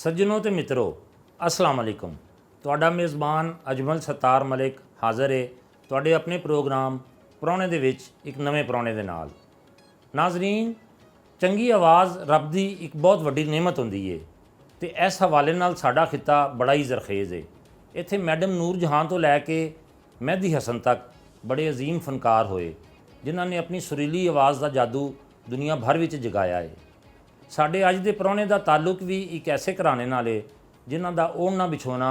सज्जनों ते मित्रों अस्सलाम वालेकुम। ਤੁਹਾਡਾ ਮੇਜ਼ਬਾਨ ਅਜਮਲ ਸਤਾਰ ਮਲਿਕ ਹਾਜ਼ਰ ਹੈ ਤੁਹਾਡੇ ਆਪਣੇ ਪ੍ਰੋਗਰਾਮ ਪ੍ਰਾਹੁਣੇ ਦੇ ਵਿੱਚ ਇੱਕ ਨਵੇਂ ਪ੍ਰਾਹੁਣੇ ਦੇ ਨਾਲ। ਨਾਜ਼ਰੀਨ, ਚੰਗੀ ਆਵਾਜ਼ ਰੱਬ ਦੀ ਇੱਕ ਬਹੁਤ ਵੱਡੀ ਨਿਮਤ ਹੁੰਦੀ ਹੈ ਤੇ ਇਸ ਹਵਾਲੇ ਨਾਲ ਸਾਡਾ ਖਿੱਤਾ ਬੜਾ ਹੀ ਜ਼ਰਖੇਜ਼ ਹੈ। ਇੱਥੇ ਮੈਡਮ ਨੂਰ ਜਹਾਂ ਤੋਂ ਲੈ ਕੇ ਮਹਿਦੀ ਹਸਨ ਤੱਕ ਬੜੇ ਅਜ਼ੀਮ ਫਨਕਾਰ ਹੋਏ ਜਿਨ੍ਹਾਂ ਨੇ ਆਪਣੀ ਸੁਰੀਲੀ ਆਵਾਜ਼ ਦਾ ਜਾਦੂ ਦੁਨੀਆ ਭਰ ਵਿੱਚ ਜਗਾਇਆ ਹੈ। ਸਾਡੇ ਅੱਜ ਦੇ ਪ੍ਰਾਹੁਣੇ ਦਾ ਤਾਲੁਕ ਵੀ ਇੱਕ ਐਸੇ ਘਰਾਣੇ ਨਾਲ ਹੈ ਜਿਨ੍ਹਾਂ ਦਾ ਓੜਨਾ ਵਿਛੋਣਾ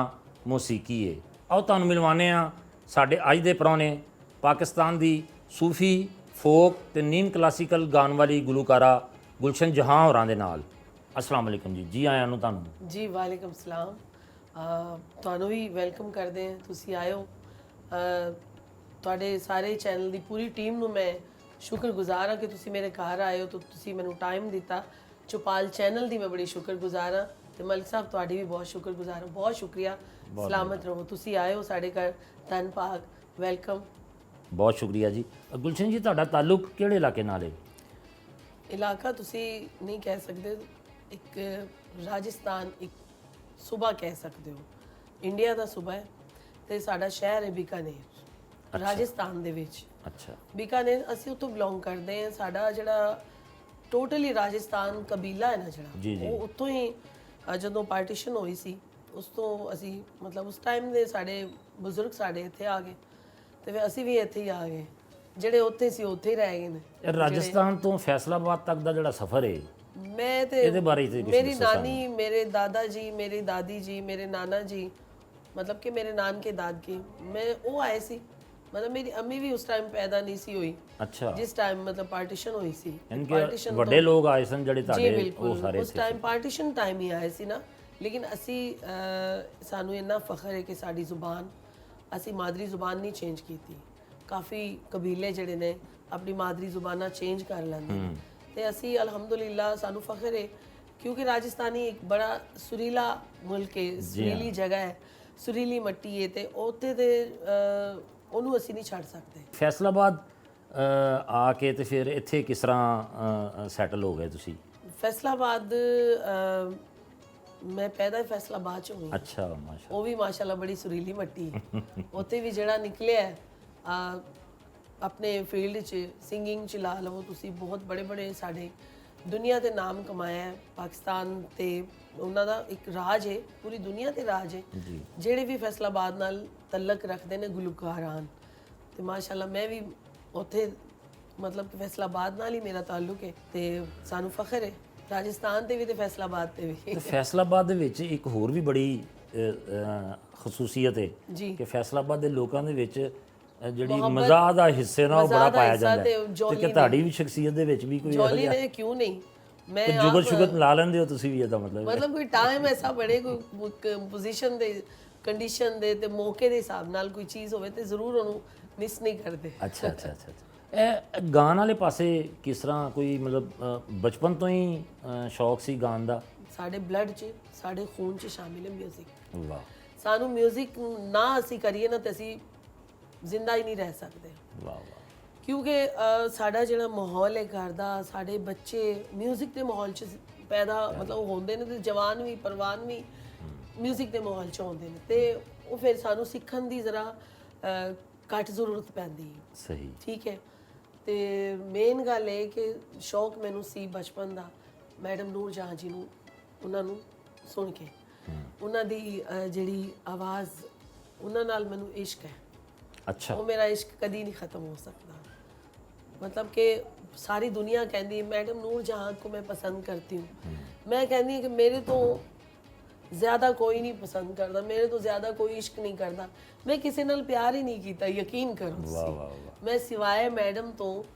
ਮੌਸੀਕੀ ਹੈ। ਆਓ ਤੁਹਾਨੂੰ ਮਿਲਵਾਉਂਦੇ ਹਾਂ ਸਾਡੇ ਅੱਜ ਦੇ ਪ੍ਰਾਹੁਣੇ ਪਾਕਿਸਤਾਨ ਦੀ ਸੂਫੀ ਫੋਕ ਤੇ ਨੀਮ ਕਲਾਸੀਕਲ ਗਾਣ ਵਾਲੀ ਗੁਲੂਕਾਰਾ ਗੁਲਸ਼ਨ ਜਹਾਂ ਹੋਰਾਂ ਦੇ ਨਾਲ। अस्सलाम वालेकुम जी आया ਨੂੰ ਤੁਹਾਨੂੰ। ਜੀ ਵਾਲੇਕਮ ਸਲਾਮ। ਤੁਹਾਨੂੰ ਵੀ ਵੈਲਕਮ ਕਰਦੇ ਹਾਂ, ਤੁਸੀਂ ਆਇਓ। ਤੁਹਾਡੇ ਸਾਰੇ ਚੈਨਲ ਦੀ ਪੂਰੀ ਟੀਮ ਨੂੰ ਮੈਂ ਸ਼ੁਕਰਗੁਜ਼ਾਰ ਹਾਂ ਕਿ ਤੁਸੀਂ ਮੇਰੇ ਘਰ ਆਏ ਹੋ, ਤੁਸੀਂ ਮੈਨੂੰ ਟਾਈਮ ਦਿੱਤਾ। ਚੁਪਾਲ ਚੈਨਲ ਦੀ ਮੈਂ ਬੜੀ ਸ਼ੁਕਰਗੁਜ਼ਾਰ ਹਾਂ ਤੇ ਮਲਿਕ ਸਾਹਿਬ ਤੁਹਾਡੀ ਵੀ ਬਹੁਤ ਸ਼ੁਕਰਗੁਜ਼ਾਰ ਹਾਂ। ਬਹੁਤ ਸ਼ੁਕਰੀਆ, ਸਲਾਮਤ ਰਹੋ। ਤੁਸੀਂ ਆਏ ਹੋ ਸਾਡੇ ਘਰ, ਧੰਨ ਭਾਗ, ਵੈਲਕਮ। ਬਹੁਤ ਸ਼ੁਕਰੀਆ ਜੀ। ਗੁਲਸ਼ਨ ਜੀ, ਤੁਹਾਡਾ ਤਾਲੁਕ ਕਿਹੜੇ ਇਲਾਕੇ ਨਾਲ ਹੈ? ਇਲਾਕਾ ਤੁਸੀਂ ਨਹੀਂ ਕਹਿ ਸਕਦੇ, ਇੱਕ ਰਾਜਸਥਾਨ, ਇੱਕ ਸੂਬਾ ਕਹਿ ਸਕਦੇ ਹੋ, ਇੰਡੀਆ ਦਾ ਸੂਬਾ ਹੈ ਤੇ ਸਾਡਾ ਸ਼ਹਿਰ ਹੈ ਬੀਕਾਨੇਰ, ਰਾਜਸਥਾਨ ਦੇ ਵਿੱਚ। ਅੱਛਾ, ਬੀਕਾਨੇਰ ਅਸੀਂ ਉੱਥੋਂ ਬਿਲੋਂਗ ਕਰਦੇ ਹਾਂ। ਸਾਡਾ ਜਿਹੜਾ ਟੋਟਲੀ ਰਾਜਸਥਾਨ ਕਬੀਲਾ ਹੈ ਨਾ ਜਿਹੜਾ, ਉਹ ਉੱਥੋਂ ਹੀ ਜਦੋਂ ਪਾਰਟੀਸ਼ਨ ਹੋਈ ਸੀ ਉਸ ਤੋਂ ਅਸੀਂ ਮਤਲਬ ਉਸ ਟਾਈਮ ਦੇ ਸਾਡੇ ਬਜ਼ੁਰਗ ਸਾਡੇ ਇੱਥੇ ਆ ਗਏ ਤੇ ਫਿਰ ਅਸੀਂ ਵੀ ਇੱਥੇ ਹੀ ਆ ਗਏ। ਜਿਹੜੇ ਉੱਥੇ ਸੀ ਉੱਥੇ ਹੀ ਰਹਿ ਗਏ ਨੇ। ਰਾਜਸਥਾਨ ਤੋਂ ਫੈਸਲਾਬਾਦ ਤੱਕ ਦਾ ਜਿਹੜਾ ਸਫ਼ਰ ਹੈ, ਮੈਂ ਤੇ ਇਹਦੇ ਬਾਰੇ ਮੇਰੀ ਨਾਨੀ, ਮੇਰੇ ਦਾਦਾ ਜੀ, ਮੇਰੀ ਦਾਦੀ ਜੀ, ਮੇਰੇ ਨਾਨਾ ਜੀ, ਮਤਲਬ ਕਿ ਮੇਰੇ ਨਾਨਕੇ ਦਾਦਕੇ, ਮੈਂ ਉਹ ਆਏ ਸੀ। ਮਤਲਬ ਮੇਰੀ ਅੰਮੀ ਵੀ ਉਸ ਟਾਈਮ ਪੈਦਾ ਨਹੀਂ ਸੀ ਹੋਈ। ਅੱਛਾ, ਜਿਸ ਟਾਈਮ ਮਤਲਬ ਪਾਰਟੀਸ਼ਨ ਹੋਈ ਸੀ। ਪਾਰਟੀਸ਼ਨ ਵੱਡੇ ਲੋਕ ਆਏ ਸਨ ਜਿਹੜੇ ਤੁਹਾਡੇ, ਉਹ ਸਾਰੇ ਉਸ ਟਾਈਮ ਪਾਰਟੀਸ਼ਨ ਟਾਈਮ ਹੀ ਆਏ ਸੀ ਨਾ। ਲੇਕਿਨ ਅਸੀਂ ਸਾਨੂੰ ਇੰਨਾ ਫਖਰ ਹੈ ਕਿ ਸਾਡੀ ਜ਼ੁਬਾਨ, ਅਸੀਂ ਮਾਦਰੀ ਜ਼ੁਬਾਨ ਨਹੀਂ ਚੇਂਜ ਕੀਤੀ। ਕਾਫੀ ਕਬੀਲੇ ਜਿਹੜੇ ਨੇ ਆਪਣੀ ਮਾਦਰੀ ਜ਼ੁਬਾਨਾਂ ਚੇਂਜ ਕਰ ਲੈਂਦੇ ਨੇ ਤੇ ਅਸੀਂ ਅਲਹਮਦੁਲਿਲਾ ਸਾਨੂੰ ਫਖਰ ਹੈ ਕਿਉਂਕਿ ਰਾਜਸਥਾਨੀ ਇੱਕ ਬੜਾ ਸੁਰੀਲਾ ਮੁਲਕ ਹੈ, ਸੁਰੀਲੀ ਜਗ੍ਹਾ ਹੈ, ਸੁਰੀਲੀ ਮਿੱਟੀ ਹੈ ਤੇ ਉੱਥੇ ਦੇ ਉਹਨੂੰ ਅਸੀਂ ਨਹੀਂ ਛੱਡ ਸਕਦੇ। ਫੈਸਲਾਬਾਦ ਆ ਕੇ ਤੇ ਫਿਰ ਇੱਥੇ ਕਿਸ ਤਰ੍ਹਾਂ ਸੈਟਲ ਹੋ ਗਏ ਤੁਸੀਂ? ਫੈਸਲਾਬਾਦ ਮੈਂ ਪੈਦਾ ਫੈਸਲਾਬਾਦ ਚ ਹੋਈ। ਅੱਛਾ, ਮਾਸ਼ਾਅੱਲਾ। ਉਹ ਵੀ ਮਾਸ਼ਾਅੱਲਾ ਬੜੀ ਸੁਰੀਲੀ ਮਿੱਟੀ ਹੈ। ਉੱਥੇ ਵੀ ਜਿਹੜਾ ਨਿਕਲਿਆ ਆਪਣੇ ਫੀਲਡ 'ਚ, ਸਿੰਗਿੰਗ 'ਚ ਲਾ ਲਵੋ ਤੁਸੀਂ, ਬਹੁਤ ਬੜੇ ਬੜੇ ਸਾਡੇ ਦੁਨੀਆ ਤੇ ਨਾਮ ਕਮਾਇਆ ਹੈ। ਪਾਕਿਸਤਾਨ ਤੇ ਉਹਨਾਂ ਦਾ ਇੱਕ ਰਾਜ ਹੈ, ਪੂਰੀ ਦੁਨੀਆ ਤੇ ਰਾਜ ਹੈ। ਜਿਹੜੇ ਵੀ ਫੈਸਲਾਬਾਦ ਨਾਲ ਤਲਕ ਰੱਖਦੇ ਨੇ ਗੁਲੂਕਾਰਾਨ, ਤੇ ਮਾਸ਼ਾਅੱਲਾ ਮੈਂ ਵੀ ਉੱਥੇ ਮਤਲਬ ਕਿ ਫੈਸਲਾਬਾਦ ਨਾਲ ਹੀ ਮੇਰਾ ਤਾਲੁਕ ਹੈ ਤੇ ਸਾਨੂੰ ਫਖਰ ਹੈ ਰਾਜਸਥਾਨ ਤੇ ਵੀ ਤੇ ਫੈਸਲਾਬਾਦ ਤੇ ਵੀ। ਫੈਸਲਾਬਾਦ ਦੇ ਵਿੱਚ ਇੱਕ ਹੋਰ ਵੀ ਬੜੀ ਖਸੂਸੀਅਤ ਹੈ ਕਿ ਫੈਸਲਾਬਾਦ ਦੇ ਲੋਕਾਂ ਦੇ ਵਿੱਚ ਜਿਹੜੀ ਮਜ਼ਾਹ ਦਾ ਹਿੱਸੇ ਨਾ ਉਹ ਬੜਾ ਪਾਇਆ ਜਾਂਦਾ ਹੈ ਤੇ ਕਿ ਤੁਹਾਡੀ ਵੀ ਸ਼ਖਸੀਅਤ ਦੇ ਵਿੱਚ ਵੀ ਕੋਈ ਜੋਲੀ ਨੇ ਕਿਉਂ ਨਹੀਂ, ਮੈਂ ਜੁਗਲ ਸ਼ੁਗਤ ਲਾ ਲੈਂਦੇ ਹੋ ਤੁਸੀਂ ਵੀ, ਇਹਦਾ ਮਤਲਬ ਕੋਈ ਟਾਈਮ ਐਸਾ ਬੜੇ ਕੋਈ ਪੋਜੀਸ਼ਨ ਦੇ, ਕੰਡੀਸ਼ਨ ਦੇ ਤੇ ਮੌਕੇ ਦੇ ਹਿਸਾਬ ਨਾਲ ਕੋਈ ਚੀਜ਼ ਹੋਵੇ ਤੇ ਜ਼ਰੂਰ ਉਹਨੂੰ ਮਿਸ ਨਹੀਂ ਕਰਦੇ। ਅੱਛਾ ਅੱਛਾ ਅੱਛਾ। ਇਹ ਗਾਣ ਵਾਲੇ ਪਾਸੇ ਕਿਸ ਤਰ੍ਹਾਂ ਕੋਈ ਮਤਲਬ ਬਚਪਨ ਤੋਂ ਹੀ ਸ਼ੌਕ ਸੀ ਗਾਣ ਦਾ? ਸਾਡੇ ਬਲੱਡ 'ਚ, ਸਾਡੇ ਖੂਨ 'ਚ ਸ਼ਾਮਿਲ ਹੈ ਮਿਊਜ਼ਿਕ। ਵਾਹ। ਸਾਨੂੰ ਮਿਊਜ਼ਿਕ ਨਾ ਅਸੀਂ ਕਰੀਏ ਨਾ ਤੇ ਅਸੀਂ ਜ਼ਿੰਦਾ ਹੀ ਨਹੀਂ ਰਹਿ ਸਕਦੇ। ਵਾਹ ਵਾਹ। ਕਿਉਂਕਿ ਸਾਡਾ ਜਿਹੜਾ ਮਾਹੌਲ ਹੈ ਘਰ ਦਾ, ਸਾਡੇ ਬੱਚੇ ਮਿਊਜ਼ਿਕ ਦੇ ਮਾਹੌਲ 'ਚ ਪੈਦਾ ਮਤਲਬ ਹੁੰਦੇ ਨੇ ਤੇ ਜਵਾਨ ਵੀ ਪਰਵਾਨ ਵੀ ਮਿਊਜ਼ਿਕ ਦੇ ਮਾਹੌਲ 'ਚ ਹੁੰਦੇ ਨੇ ਤੇ ਉਹ ਫਿਰ ਸਾਨੂੰ ਸਿੱਖਣ ਦੀ ਜ਼ਰਾ ਘੱਟ ਜ਼ਰੂਰਤ ਪੈਂਦੀ ਹੈ। ਸਹੀ, ਠੀਕ ਹੈ। ਤੇ ਮੇਨ ਗੱਲ ਇਹ ਕਿ ਸ਼ੌਕ ਮੈਨੂੰ ਸੀ ਬਚਪਨ ਦਾ ਮੈਡਮ ਨੂਰ ਜਹਾਂ ਜੀ ਨੂੰ, ਉਹਨਾਂ ਨੂੰ ਸੁਣ ਕੇ, ਉਹਨਾਂ ਦੀ ਜਿਹੜੀ ਆਵਾਜ਼, ਉਹਨਾਂ ਨਾਲ ਮੈਨੂੰ ਇਸ਼ਕ ਹੈ। ਅੱਛਾ, ਉਹ ਮੇਰਾ ਇਸ਼ਕ ਕਦੀ ਨਹੀਂ ਖਤਮ ਹੋ ਸਕਦਾ। मतलब कि सारी दुनिया कहती है मैडम नूर जहाँ को मैं पसंद करती हूँ। मैं कहती हूँ कि मेरे तो ज़्यादा कोई नहीं पसंद करता, मेरे तो ज़्यादा कोई इश्क नहीं करता, मैं किसी नाल प्यार ही नहीं किया, यकीन करो। मैं सिवाय मैडम तो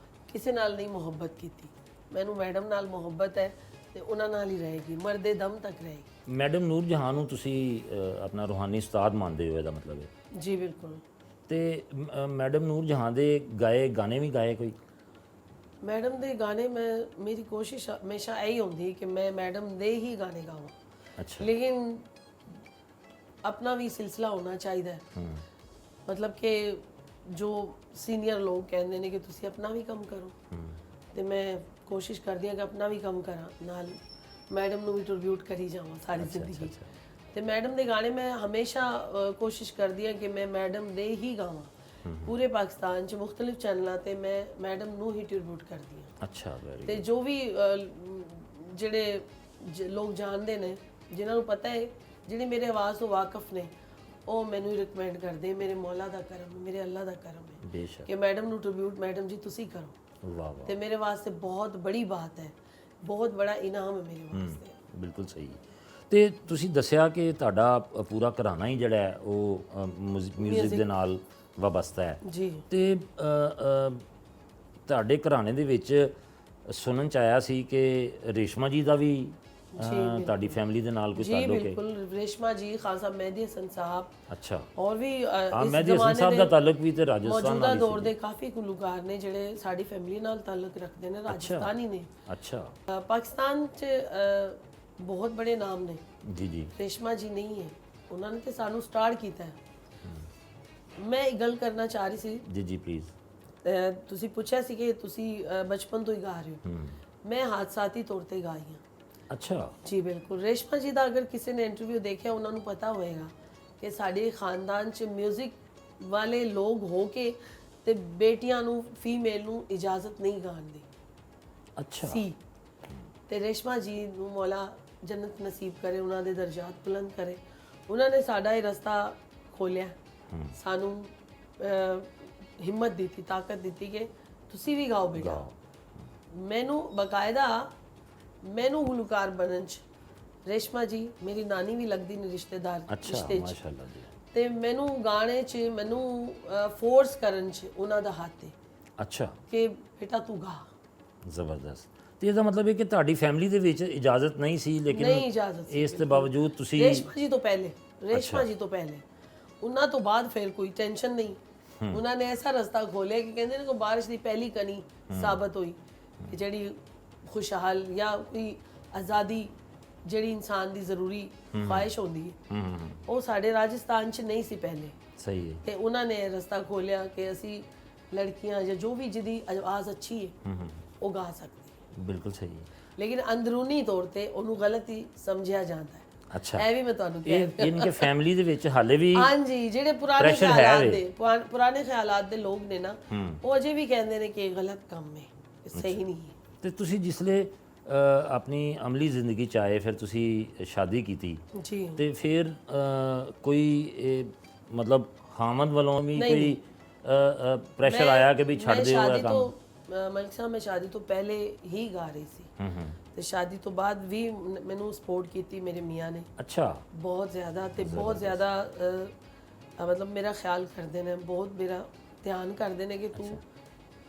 किसी नाल नहीं मुहब्बत की। मैनू मैडम नाल मुहब्बत है तो उन्हां नाल ही रहेगी, मरदे दम तक रहेगी। मैडम नूर जहाँ नूं तुसी अपना रूहानी उस्ताद मानते हो, ਇਹਦਾ मतलब है? जी बिल्कुल। ਤੇ मैडम नूर जहाँ ਦੇ ਗਾਏ ਗਾਣੇ ਵੀ ਗਾਏ ਕੋਈ? ਮੈਡਮ ਦੇ ਗਾਣੇ ਮੇਰੀ ਕੋਸ਼ਿਸ਼ ਹਮੇਸ਼ਾ ਇਹੀ ਹੁੰਦੀ ਕਿ ਮੈਂ ਮੈਡਮ ਦੇ ਹੀ ਗਾਣੇ ਗਾਵਾਂ, ਅੱਛਾ ਲੇਕਿਨ ਆਪਣਾ ਵੀ ਸਿਲਸਿਲਾ ਹੋਣਾ ਚਾਹੀਦਾ ਹੈ। ਮਤਲਬ ਕਿ ਜੋ ਸੀਨੀਅਰ ਲੋਕ ਕਹਿੰਦੇ ਨੇ ਕਿ ਤੁਸੀਂ ਆਪਣਾ ਵੀ ਕੰਮ ਕਰੋ, ਤੇ ਮੈਂ ਕੋਸ਼ਿਸ਼ ਕਰਦੀ ਹਾਂ ਕਿ ਆਪਣਾ ਵੀ ਕੰਮ ਕਰਾਂ, ਨਾਲ ਮੈਡਮ ਨੂੰ ਵੀ ਟ੍ਰਿਬਿਊਟ ਕਰੀ ਜਾਵਾਂ ਸਾਰੀ ਜ਼ਿੰਦਗੀ। ਤੇ ਮੈਡਮ ਦੇ ਗਾਣੇ ਮੈਂ ਹਮੇਸ਼ਾ ਕੋਸ਼ਿਸ਼ ਕਰਦੀ ਹਾਂ ਕਿ ਮੈਂ ਮੈਡਮ ਦੇ ਹੀ ਗਾਵਾਂ। ਪੂਰੇ ਪਾਕਿਸਤਾਨ 'ਚ ਮੁxtਲਿਫ ਚੈਨਲਾਂ ਤੇ ਮੈਂ ਮੈਡਮ ਨੂੰ ਹੀ ਟ੍ਰਿਬਿਊਟ ਕਰਦੀ ਹਾਂ। ਅੱਛਾ ਵੈਰੀ ਤੇ ਜੋ ਵੀ ਜਿਹੜੇ ਲੋਕ ਜਾਣਦੇ ਨੇ, ਜਿਨ੍ਹਾਂ ਨੂੰ ਪਤਾ ਹੈ, ਜਿਹੜੇ ਮੇਰੇ ਆਵਾਜ਼ ਤੋਂ ਵਾਕਿਫ ਨੇ, ਉਹ ਮੈਨੂੰ ਰਿਕਮੈਂਡ ਕਰਦੇ। ਮੇਰੇ ਮੌਲਾ ਦਾ ਕਰਮ, ਮੇਰੇ ਅੱਲਾ ਦਾ ਕਰਮ ਹੈ ਬੇਸ਼ੱਕ ਕਿ ਮੈਡਮ ਨੂੰ ਟ੍ਰਿਬਿਊਟ ਮੈਡਮ ਜੀ ਤੁਸੀਂ ਕਰੋ। ਵਾਹ ਵਾਹ ਤੇ ਮੇਰੇ ਵਾਸਤੇ ਬਹੁਤ ਬੜੀ ਬਾਤ ਹੈ, ਬਹੁਤ ਬੜਾ ਇਨਾਮ ਹੈ ਮੇਰੇ ਵਾਸਤੇ। ਬਿਲਕੁਲ ਸਹੀ। ਤੇ ਤੁਸੀਂ ਦੱਸਿਆ ਕਿ ਤੁਹਾਡਾ ਪੂਰਾ ਘਰਾਣਾ ਹੀ ਜਿਹੜਾ ਹੈ ਉਹ ਮਿਊਜ਼ਿਕ ਦੇ ਨਾਲ ਵਾਬਸਤਾ ਹੈ ਜੀ। ਤੇ ਤੁਹਾਡੇ ਘਰਾਣੇ ਦੇ ਵਿੱਚ ਸੁਣਨ ਚ ਆਇਆ ਸੀ ਕਿ ਰੇਸ਼ਮਾ ਜੀ ਦਾ ਵੀ ਤੁਹਾਡੀ ਫੈਮਿਲੀ ਦੇ ਨਾਲ ਕੋਈ ਜੀ ਤਾਲੁਕ ਹੈ? ਬਿਲकुल, रेशमा जी, खान साहब मेहदी हसन साहब ਅੱਛਾ और भी ਮਹਿਦੀ ਹਸਨ ਸਾਹਿਬ ਦਾ ਤਾਲੁਕ ਵੀ ਤੇ ਰਾਜਸਥਾਨ ਮੌਜੂਦਾ ਨਾਲ ਦੌਰ ਦੇ ਕਾਫੀ ਗੁਲੂਕਾਰ ਨੇ ਜਿਹੜੇ ਸਾਡੀ ਫੈਮਿਲੀ ਨਾਲ ਤਾਲੁਕ ਰੱਖਦੇ ਨੇ, ਰਾਜਸਥਾਨੀ ਨੇ। ਅੱਛਾ ਪਾਕਿਸਤਾਨ 'ਚ ਬਹੁਤ ਬੜੇ ਨਾਮ ਨੇ, ਜੀ ਜੀ ਰੇਸ਼ਮਾ ਜੀ ਨਹੀਂ ਹੈ, ਉਹਨਾਂ ਨੇ ਤੇ ਸਾਨੂੰ ਸਟਾਰਟ ਕੀਤਾ ਹੈ। ਮੈਂ ਇੱਕ ਗੱਲ ਕਰਨਾ ਚਾਹ ਰਹੀ ਸੀ, ਜੀ ਜੀ ਪਲੀਜ਼। ਤੁਸੀਂ ਪੁੱਛਿਆ ਸੀ ਕਿ ਤੁਸੀਂ ਬਚਪਨ ਤੋਂ ਹੀ ਗਾ ਰਹੇ ਹੋ। ਮੈਂ ਹਾਦਸਾਤੀ ਤੌਰ ਤੇ ਗਾਈ ਹਾਂ। ਅੱਛਾ ਜੀ ਬਿਲਕੁਲ। ਰੇਸ਼ਮਾ ਜੀ ਦਾ ਅਗਰ ਕਿਸੇ ਨੇ ਇੰਟਰਵਿਊ ਦੇਖਿਆ, ਉਹਨਾਂ ਨੂੰ ਪਤਾ ਹੋਏਗਾ ਕਿ ਸਾਡੇ ਖਾਨਦਾਨ 'ਚ ਮਿਊਜ਼ਿਕ ਵਾਲੇ ਲੋਕ ਹੋ ਕੇ ਤੇ ਬੇਟੀਆਂ ਨੂੰ, ਫੀਮੇਲ ਨੂੰ ਇਜਾਜ਼ਤ ਨਹੀਂ ਗਾਣ ਦੀ ਅੱਛਾ ਸੀ। ਤੇ ਰੇਸ਼ਮਾ ਜੀ ਨੂੰ ਮੌਲਾ ਜੰਨਤ ਨਸੀਬ ਕਰੇ, ਉਹਨਾਂ ਦੇ ਦਰਜਾਤ ਬੁਲੰਦ ਕਰੇ। ਉਹਨਾਂ ਨੇ ਸਾਡਾ ਇਹ ਰਸਤਾ ਖੋਲਿਆ, ਸਾਨੂੰ ਹਿੰਮਤ ਦਿੱਤੀ, ਤਾਕਤ ਦਿੱਤੀ ਕਿ ਤੁਸੀਂ ਵੀ ਗਾਓ ਬੇਟਾ। ਮੈਨੂੰ ਬਕਾਇਦਾ ਮੈਨੂੰ ਗੁਲੂਕਾਰ ਬਣਨ 'ਚ ਰੇਸ਼ਮਾ ਜੀ ਮੇਰੀ ਨਾਨੀ ਵੀ ਲੱਗਦੀ ਨੇ, ਰਿਸ਼ਤੇਦਾਰ ਅੱਛਾ ਰਿਸ਼ਤੇ 'ਚ। ਮਾਸ਼ਾਅੱਲਾ ਜੀ। ਤੇ ਮੈਨੂੰ ਗਾਣੇ 'ਚ, ਮੈਨੂੰ ਫੋਰਸ ਕਰਨ 'ਚ ਉਹਨਾਂ ਦਾ ਹੱਥ ਹੈ ਅੱਛਾ ਕਿ ਬੇਟਾ ਤੂੰ ਗਾ। ਜ਼ਬਰਦਸਤ। ਤੇ ਇਹਦਾ ਮਤਲਬ ਹੈ ਕਿ ਤੁਹਾਡੀ ਫੈਮਿਲੀ ਦੇ ਵਿੱਚ ਇਜਾਜ਼ਤ ਨਹੀਂ ਸੀ, ਨਹੀਂ ਲੇਕਿਨ ਇਜਾਜ਼ਤ ਸੀ ਇਸ ਦੇ ਬਾਵਜੂਦ ਤੁਸੀਂ ਰੇਸ਼ਮਾ ਜੀ ਤੋਂ ਪਹਿਲੇ, ਰੇਸ਼ਮਾ ਜੀ ਤੋਂ ਪਹਿਲੇ, ਉਹਨਾਂ ਤੋਂ ਬਾਅਦ ਫਿਰ ਕੋਈ ਟੈਨਸ਼ਨ ਨਹੀਂ। ਉਹਨਾਂ ਨੇ ਐਸਾ ਰਸਤਾ ਖੋਲਿਆ ਕਿ ਕਹਿੰਦੇ ਨੇ ਕੋਈ ਬਾਰਿਸ਼ ਦੀ ਪਹਿਲੀ ਕਣੀ ਸਾਬਤ ਹੋਈ ਕਿ ਜਿਹੜੀ ਖੁਸ਼ਹਾਲ ਜਾਂ ਕੋਈ ਆਜ਼ਾਦੀ ਜਿਹੜੀ ਇਨਸਾਨ ਦੀ ਜ਼ਰੂਰੀ ਖੁਆਇਸ਼ ਹੁੰਦੀ ਹੈ, ਉਹ ਸਾਡੇ ਰਾਜਸਥਾਨ 'ਚ ਨਹੀਂ ਸੀ ਪਹਿਲੇ। ਸਹੀ ਹੈ। ਤੇ ਉਹਨਾਂ ਨੇ ਰਸਤਾ ਖੋਲਿਆ ਕਿ ਅਸੀਂ ਲੜਕੀਆਂ ਜਾਂ ਜੋ ਵੀ ਜਿਹਦੀ ਆਵਾਜ਼ ਅੱਛੀ ਹੈ ਉਹ ਗਾ ਸਕਦੀ। ਬਿਲਕੁਲ ਸਹੀ ਹੈ। ਲੇਕਿਨ ਅੰਦਰੂਨੀ ਤੌਰ ਤੇ ਉਹਨੂੰ ਗਲਤ ਹੀ ਸਮਝਿਆ ਜਾਂਦਾ ਹੈ। ਅੱਛਾ ਇਹ ਵੀ ਮੈਂ ਤੁਹਾਨੂੰ ਕਹਿ ਇਹ ਯਾਨੀ ਕਿ ਫੈਮਿਲੀ ਦੇ ਵਿੱਚ ਹਾਲੇ ਵੀ ਹਾਂਜੀ, ਜਿਹੜੇ ਪੁਰਾਣੇ pressure ਹੈ ਖਿਆਲਾਤ ਵੇ। ਦੇ ਪੁਰਾਣੇ ਖਿਆਲਾਤ ਦੇ ਲੋਕ ਨੇ ਨਾ, ਉਹ ਅਜੇ ਵੀ ਕਹਿੰਦੇ ਨੇ ਕਿ ਇਹ ਗਲਤ ਕੰਮ ਹੈ, ਇਹ ਸਹੀ ਨਹੀਂ ਹੈ। ਤੇ ਤੁਸੀਂ ਜਿਸਲੇ ਆਪਣੀ ਅਮਲੀ ਜ਼ਿੰਦਗੀ ਚ ਆਏ, ਫਿਰ ਤੁਸੀਂ ਸ਼ਾਦੀ ਕੀਤੀ, ਜੀ ਤੇ ਫਿਰ ਕੋਈ ਮਤਲਬ ਖਾਮਦ ਵੱਲੋਂ ਵੀ ਕੋਈ ਪ੍ਰੈਸ਼ਰ ਆਇਆ ਕਿ ਵੀ ਛੱਡ ਦਿਓ ਇਹ ਕੰਮ? ਮਲਿਕ ਸਾਹਿਬ, ਮੈਂ ਸ਼ਾਦੀ ਤੋਂ ਪਹਿਲੇ ਹੀ ਗਾ ਰਹੀ ਸੀ, ਤੇ ਸ਼ਾਦੀ ਤੋਂ ਬਾਅਦ ਵੀ ਮੈਨੂੰ ਸਪੋਰਟ ਕੀਤੀ ਮੇਰੇ ਮੀਆਂ ਨੇ ਅੱਛਾ ਬਹੁਤ ਜ਼ਿਆਦਾ। ਤੇ ਬਹੁਤ ਜ਼ਿਆਦਾ ਮਤਲਬ ਮੇਰਾ ਖਿਆਲ ਕਰਦੇ ਨੇ, ਬਹੁਤ ਮੇਰਾ ਧਿਆਨ ਕਰਦੇ ਨੇ ਕਿ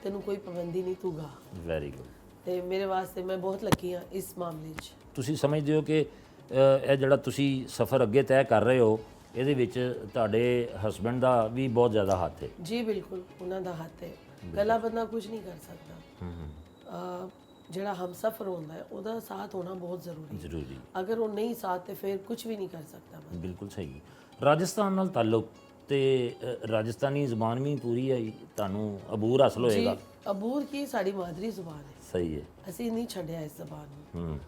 ਤੈਨੂੰ ਕੋਈ ਪਾਬੰਦੀ ਨਹੀਂ, ਤੂੰ ਗਾ। Very good. ਤੇ ਮੇਰੇ ਵਾਸਤੇ ਮੈਂ ਬਹੁਤ ਲੱਕੀ ਹਾਂ ਇਸ ਮਾਮਲੇ 'ਚ। ਤੁਸੀਂ ਸਮਝਦੇ ਹੋ ਕਿ ਇਹ ਜਿਹੜਾ ਤੁਸੀਂ ਸਫ਼ਰ ਅੱਗੇ ਤੈਅ ਕਰ ਰਹੇ ਹੋ, ਇਹਦੇ ਵਿੱਚ ਤੁਹਾਡੇ ਹਸਬੰਡ ਦਾ ਵੀ ਬਹੁਤ ਜ਼ਿਆਦਾ ਹੱਥ ਹੈ? ਜੀ ਬਿਲਕੁਲ, ਉਹਨਾਂ ਦਾ ਹੱਥ ਹੈ। ਇਕੱਲਾ ਬੰਦਾ ਕੁਝ ਨਹੀਂ ਕਰ ਸਕਦਾ। ਜਿਹੜਾ ਹਮਸਫਰ ਹੁੰਦਾ ਹੈ, ਉਹਦਾ ਸਾਥ ਹੋਣਾ ਬਹੁਤ ਜ਼ਰੂਰੀ ਹੈ। ਜ਼ਰੂਰੀ। ਅਗਰ ਉਹ ਨਹੀਂ ਸਾਥ ਤੇ ਫਿਰ ਕੁਝ ਵੀ ਨਹੀਂ ਕਰ ਸਕਦਾ ਬੰਦਾ। ਬਿਲਕੁਲ ਸਹੀ। ਰਾਜਸਥਾਨ ਨਾਲ ਤਾਲੁਕ ਤੇ ਰਾਜਸਥਾਨੀ ਜ਼ੁਬਾਨ ਵੀ ਪੂਰੀ ਹੈ, ਤੁਹਾਨੂੰ ਅਬੂਰ ਹਾਸਲ ਹੋਏਗਾ? ਅਬੂਰ ਕੀ ਸਾਡੀ ਮਾਦਰੀ ਜ਼ੁਬਾਨ ਹੈ, ਸਹੀ ਹੈ। ਅਸੀਂ ਨਹੀਂ ਛੱਡਿਆ ਇਸ ਜ਼ਬਾਨ ਨੂੰ।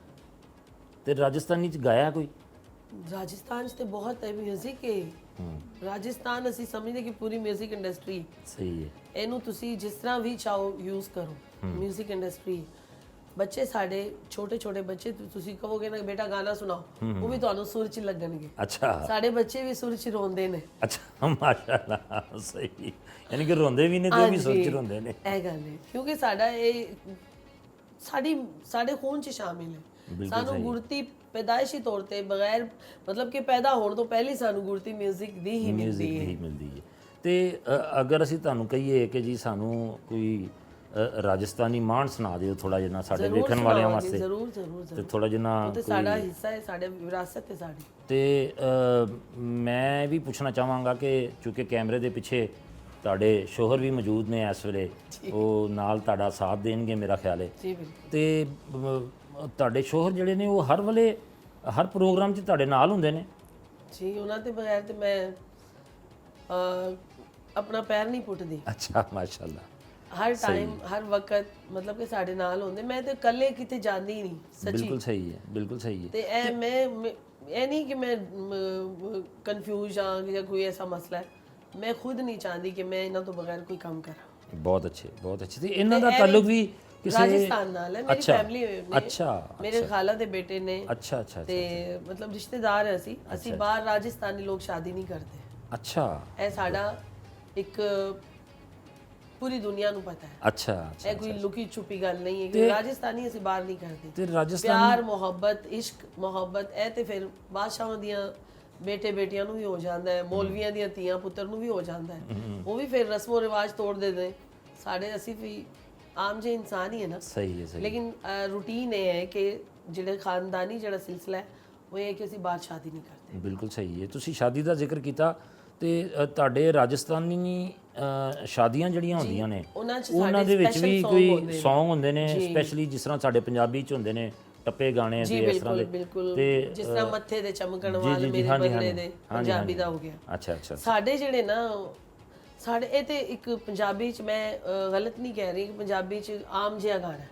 ਤੇ ਰਾਜਸਥਾਨੀ ਚ ਗਾਇਆ ਕੋਈ? ਰਾਜਸਥਾਨ 'ਚ ਤੇ ਬਹੁਤ ਹੈ ਮਿਊਜ਼ਿਕ ਹੈ। ਰਾਜਸਥਾਨ ਅਸੀਂ ਸਮਝਦੇ ਕਿ ਪੂਰੀ ਮਿਊਜ਼ਿਕ ਇੰਡਸਟਰੀ, ਸਹੀ ਹੈ। ਇਹਨੂੰ ਤੁਸੀਂ ਜਿਸ ਤਰ੍ਹਾਂ ਵੀ ਚਾਹੋ ਯੂਜ਼ ਕਰੋ। ਮਿਊਜ਼ਿਕ ਇੰਡਸਟਰੀ, ਬੱਚੇ ਸਾਡੇ ਛੋਟੇ ਛੋਟੇ ਬੱਚੇ, ਤੁਸੀਂ ਕਹੋਗੇ ਨਾ ਬੇਟਾ ਗਾਣਾ ਸੁਣਾਓ, ਉਹ ਵੀ ਤੁਹਾਨੂੰ ਸੁਰ 'ਚ ਲੱਗਣਗੇ। ਅੱਛਾ ਸਾਡੇ ਬੱਚੇ ਵੀ ਸੁਰ 'ਚ ਰੋਂਦੇ ਨੇ। ਅੱਛਾ ਮਾਸ਼ਾਅੱਲਾ, ਸਹੀ। ਯਾਨੀ ਕਿ ਰੋਂਦੇ ਵੀ ਨੇ ਤੇ ਉਹ ਵੀ ਸੁਰ 'ਚ ਰੋਂਦੇ ਨੇ। ਇਹ ਗੱਲ ਹੈ, ਕਿਉਂਕਿ ਸਾਡਾ ਇਹ ਸਾਡੇ ਖੂਨ 'ਚ ਸ਼ਾਮਿਲ ਹੈ। ਸਾਨੂੰ ਗੁਰਤੀ ਪੈਦਾਇਸ਼ੀ ਤੌਰ ਤੇ ਬਗੈਰ ਮਤਲਬ ਕਿ ਪੈਦਾ ਹੋਣ ਤੋਂ ਪਹਿਲੇ ਸਾਨੂੰ ਗੁਰਤੀ ਮਿਊਜ਼ਿਕ ਦੀ ਹੀ ਮਿਲਦੀ ਹੈ। ਤੇ ਅਗਰ ਅਸੀਂ ਤੁਹਾਨੂੰ ਕਹੀਏ ਕਿ ਜੀ ਸਾਨੂੰ ਕੋਈ ਰਾਜਸਥਾਨੀ ਮਾਣ ਸੁਣਾ ਦਿਓ ਥੋੜਾ ਜਿਹਾ ਸਾਡੇ ਵੇਖਣ ਵਾਲਿਆਂ ਵਾਸਤੇ? ਜ਼ਰੂਰ ਜ਼ਰੂਰ ਤੇ ਥੋੜਾ ਜਿਹਾ ਉਹ ਤੇ ਸਾਡਾ ਹਿੱਸਾ ਹੈ, ਸਾਡੇ ਵਿਰਾਸਤ ਹੈ ਸਾਡੀ। ਤੇ ਮੈਂ ਵੀ ਪੁੱਛਣਾ ਚਾਹਾਂਗਾ ਕਿ ਚੂੰਕਿ ਕੈਮਰੇ ਦੇ ਪਿੱਛੇ ਤੁਹਾਡੇ ਸ਼ੋਹਰ ਵੀ ਮੌਜੂਦ ਨੇ ਇਸ ਵੇਲੇ, ਉਹ ਨਾਲ ਤੁਹਾਡਾ ਸਾਥ ਦੇਣਗੇ ਮੇਰਾ ਖਿਆਲ ਹੈ। ਜੀ ਬਿਲਕੁਲ। ਤੇ ਤੁਹਾਡੇ ਸ਼ੋਹਰ ਜਿਹੜੇ ਨੇ ਉਹ ਹਰ ਵੇਲੇ ਹਰ ਪ੍ਰੋਗਰਾਮ 'ਚ ਤੁਹਾਡੇ ਨਾਲ ਹੁੰਦੇ ਨੇ? ਜੀ ਉਹਨਾਂ ਦੇ ਬਗੈਰ ਤੇ ਮੈਂ ਆਪਣਾ ਪੈਰ ਨਹੀਂ ਪੁੱਟਦੀ। ਅੱਛਾ, ਮਾਸ਼ਾਅੱਲਾ। ਹਰ ਟਾਈਮ ਹਰ ਵਕਤ ਮਤਲਬ ਕਿ ਸਾਡੇ ਨਾਲ ਹੁੰਦੇ। ਮੈਂ ਤੇ ਇਕੱਲੇ ਕਿਤੇ ਜਾਂਦੀ ਨਹੀਂ ਸੱਚੀ। ਬਿਲਕੁਲ ਸਹੀ ਹੈ, ਬਿਲਕੁਲ ਸਹੀ ਹੈ। ਤੇ ਇਹ ਨਹੀਂ ਕਿ ਮੈਂ ਕਨਫਿਊਜ਼ ਹਾਂ ਜਾਂ ਕੋਈ ਐਸਾ ਮਸਲਾ ਹੈ। ਮੈਂ ਖੁਦ ਨਹੀਂ ਚਾਹੁੰਦੀ ਕਿ ਮੈਂ ਇਹਨਾਂ ਤੋਂ ਬਗੈਰ ਕੋਈ ਕੰਮ ਕਰਾਂ। ਬਹੁਤ ਅੱਛੇ, ਬਹੁਤ ਅੱਛੇ। ਤੇ ਇਹਨਾਂ ਦਾ ਤਾਲੁਕ ਵੀ ਕਿਸੇ ਰਾਜਸਥਾਨ ਨਾਲ ਹੈ। ਮੇਰੀ ਫੈਮਿਲੀ ਨੇ, ਅੱਛਾ, ਮੇਰੇ ਖਾਲਾ ਦੇ ਬੇਟੇ ਨੇ। ਅੱਛਾ ਅੱਛਾ ਤੇ ਮਤਲਬ ਰਿਸ਼ਤੇਦਾਰ ਹੈ ਅਸੀਂ ਬਾਹਰ ਰਾਜਸਥਾਨੀ ਲੋਕ ਸ਼ਾਦੀ ਨਹੀਂ ਕਰਦੇ। ਅੱਛਾ ਇਹ ਸਾਡਾ ਇੱਕ ਪੂਰੀ ਦੁਨੀਆ ਨੂੰ ਪਤਾ ਹੈ। ਅੱਛਾ ਇਹ ਕੋਈ ਲੁਕੀ ਛੁਪੀ ਗੱਲ ਨਹੀਂ ਹੈ ਕਿ ਰਾਜਸਥਾਨੀ ਅਸੀਂ ਬਾਹਰ ਨਹੀਂ ਕਰਦੇ। ਤੇ ਰਾਜਸਥਾਨ ਪਿਆਰ ਮੁਹੱਬਤ ਇਸ਼ਕ ਮੁਹੱਬਤ ਇਹ ਤੇ ਫਿਰ ਬਾਦਸ਼ਾਹਾਂ ਦੀਆਂ ਬੇਟੇ ਬੇਟੀਆਂ ਨੂੰ ਵੀ ਹੋ ਜਾਂਦਾ ਹੈ, ਮੌਲਵੀਆਂ ਦੀਆਂ ਧੀਆਂ ਪੁੱਤਰ ਨੂੰ ਵੀ ਹੋ ਜਾਂਦਾ ਹੈ। ਉਹ ਵੀ ਫਿਰ ਰਸਮੋ ਰਿਵਾਜ ਤੋੜ ਦਿੰਦੇ। ਸਾਡੇ ਅਸੀਂ ਵੀ ਆਮ ਜਿਹੇ ਇਨਸਾਨ ਹੀ ਹੈ ਨਾ। ਸਹੀ ਹੈ, ਸਹੀ। ਲੇਕਿਨ ਰੂਟੀਨ ਇਹ ਹੈ ਕਿ ਜਿਹੜੇ ਖਾਨਦਾਨੀ ਜਿਹੜਾ ਸਿਲਸਿਲਾ ਹੈ ਉਹ ਇਹ ਹੈ ਕਿ ਅਸੀਂ ਬਾਹਰ ਸ਼ਾਦੀ ਨਹੀਂ ਕਰਦੇ। ਬਿਲਕੁਲ ਸਹੀ ਹੈ। ਤੁਸੀਂ ਸ਼ਾਦੀ ਦਾ ਜ਼ਿਕਰ ਕੀਤਾ ਤੇ ਤੁਹਾਡੇ ਰਾਜਸਥਾਨੀ ਸ਼ਾਦੀਆਂ ਜਿਹੜੀਆਂ ਹੁੰਦੀਆਂ ਨੇ ਉਹਨਾਂ ਦੇ ਵਿੱਚ ਵੀ ਕੋਈ ਸੌਂਗ ਹੁੰਦੇ ਨੇ ਸਪੈਸ਼ਲੀ, ਜਿਸ ਤਰ੍ਹਾਂ ਸਾਡੇ ਪੰਜਾਬੀ 'ਚ ਹੁੰਦੇ ਨੇ ਟੱਪੇ ਗਾਣੇ ਤੇ ਇਸ ਤਰ੍ਹਾਂ ਦੇ? ਬਿਲਕੁਲ। ਜਿਸ ਤਰ੍ਹਾਂ ਮੱਥੇ ਦੇ ਚਮਕਣ ਵਾਲੇ ਮੇਰੇ ਬੰਗਲੇ ਦੇ ਪੰਜਾਬੀ ਦਾ ਹੋ ਗਿਆ। ਅੱਛਾ ਅੱਛਾ। ਸਾਡੇ ਜਿਹੜੇ ਨਾ ਸਾਡੇ ਇਹ ਤੇ ਇੱਕ ਪੰਜਾਬੀ 'ਚ ਮੈਂ ਗਲਤ ਨਹੀਂ ਕਹਿ ਰਹੀ ਕਿ ਪੰਜਾਬੀ 'ਚ ਆਮ ਜਿਹਾ ਗਾਣਾ ਹੈ।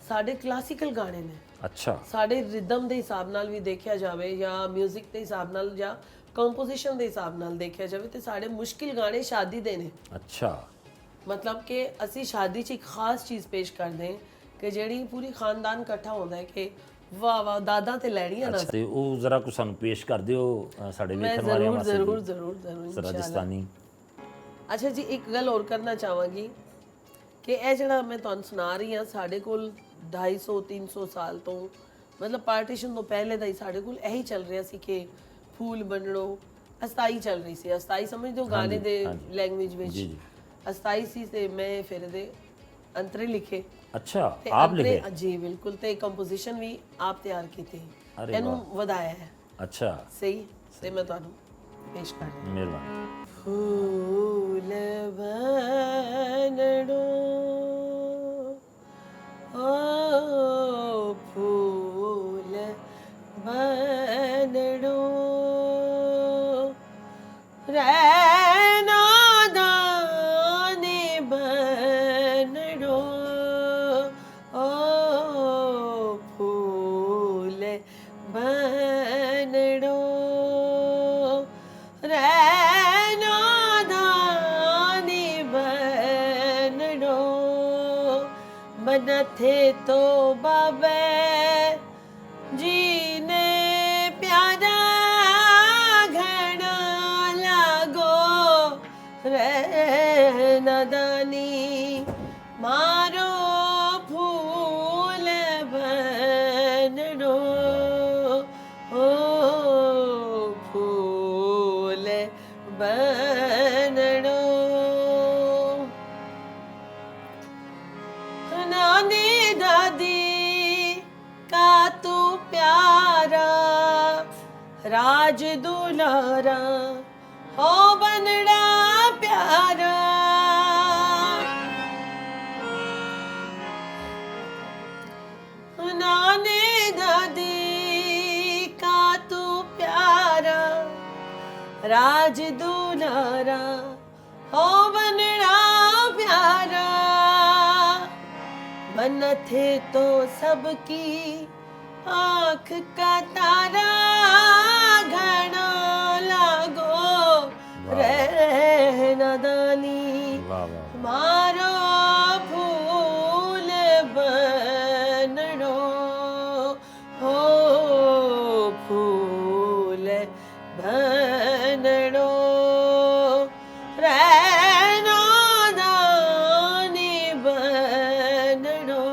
ਸਾਡੇ ਕਲਾਸੀਕਲ ਗਾਣੇ ਨੇ। ਅੱਛਾ। ਸਾਡੇ ਰਿਦਮ ਦੇ ਹਿਸਾਬ ਨਾਲ ਵੀ ਦੇਖਿਆ ਜਾਵੇ ਜਾਂ 뮤직 ਦੇ ਹਿਸਾਬ ਨਾਲ ਜਾਂ ਕੰਪੋਜੀਸ਼ਨ ਦੇ ਹਿਸਾਬ ਨਾਲ ਦੇਖਿਆ ਜਾਵੇ ਤੇ ਸਾਡੇ ਮੁਸ਼ਕਿਲ ਗਾਣੇ ਸ਼ਾਦੀ ਦੇ ਨੇ। ਅੱਛਾ। ਮਤਲਬ ਕਿ ਅਸੀਂ ਸ਼ਾਦੀ 'ਚ ਇੱਕ ਖਾਸ ਚੀਜ਼ ਪੇਸ਼ ਕਰਦੇ ਹਾਂ ਕਿ ਜਿਹੜੀ ਪੂਰੀ ਖਾਨਦਾਨ ਇਕੱਠਾ ਹੁੰਦਾ ਹੈ ਕਿ ਵਾਹ ਵਾਹ ਦਾਦਾ ਤੇ ਲੈਣੀਆਂ ਨਾ। ਤੇ ਉਹ ਜ਼ਰਾ ਕੁ ਸਾਨੂੰ ਪੇਸ਼ ਕਰ ਦਿਓ ਸਾਡੇ ਵੇਖਣ ਵਾਲਿਆਂ ਵਾਸਤੇ। ਜ਼ਰੂਰ ਜ਼ਰੂਰ ਜ਼ਰੂਰ ਰਾਜਸਥਾਨੀ। ਅੱਛਾ ਜੀ, ਇੱਕ ਗੱਲ ਹੋਰ ਕਰਨਾ ਚਾਹਾਂਗੀ ਕਿ ਇਹ ਜਿਹੜਾ ਮੈਂ ਤੁਹਾਨੂੰ ਸੁਣਾ ਰਹੀ ਹਾਂ ਸਾਡੇ ਕੋਲ 250-300 ਸਾਲ ਤੋਂ ਮਤਲਬ ਪਾਰਟੀਸ਼ਨ ਤੋਂ ਪਹਿਲੇ ਦਾ ਹੀ ਸਾਡੇ ਕੋਲ ਇਹੀ ਚੱਲ ਰਿਹਾ ਸੀ ਕਿ ਫੂਲ ਬੰਨਣੋ ਅਸਤਾਈ ਚੱਲ ਰਹੀ ਸੀ। ਅਸਤਾਈ ਸਮਝਦੇ ਹੋ ਗਾਣੇ ਦੇ ਲੈਂਗੁਏਜ ਵਿੱਚ? ਅਸਤਾਈ ਸੀ ਤੇ ਮੈਂ ਫਿਰ ਇਹਦੇ ਅੰਤਰੇ ਲਿਖੇ। ਅੱਛਾ, ਆਪ ਲਿਖੇ? ਜੀ ਬਿਲਕੁਲ। ਤੇ ਕੰਪੋਜੀਸ਼ਨ ਵੀ ਆਪ ਤਿਆਰ ਕੀਤੀ, ਇਹਨੂੰ ਵਧਾਇਆ ਹੈ। ਅੱਛਾ, ਸਹੀ। ਤੇ ਮੈਂ ਤੁਹਾਨੂੰ ਪੇਸ਼ ਕਰ ਰਹੀ ਹਾਂ। ਮਿਹਰਬਾਨੀ। फूल बनड़ो ओ फूल बनड़ो रैना दाने बनड़ो ओ फूल बनड़ो थे तो बाबे जी ने प्यारा घना लागो रे नदानी मारो फूल बनड़ो ओ फूल बनड़ो नानी दादी का तू प्यारा राज दुलारा हो बनड़ा प्यारा नानी दादी का तू प्यारा राज दुलारा हो बनड़ा प्यारा मन थे तो सबकी आँख का तारा घना लागो रे नदानी मारो फूल बनड़ो हो फूल बनड़ो रैना दानी बनड़ो।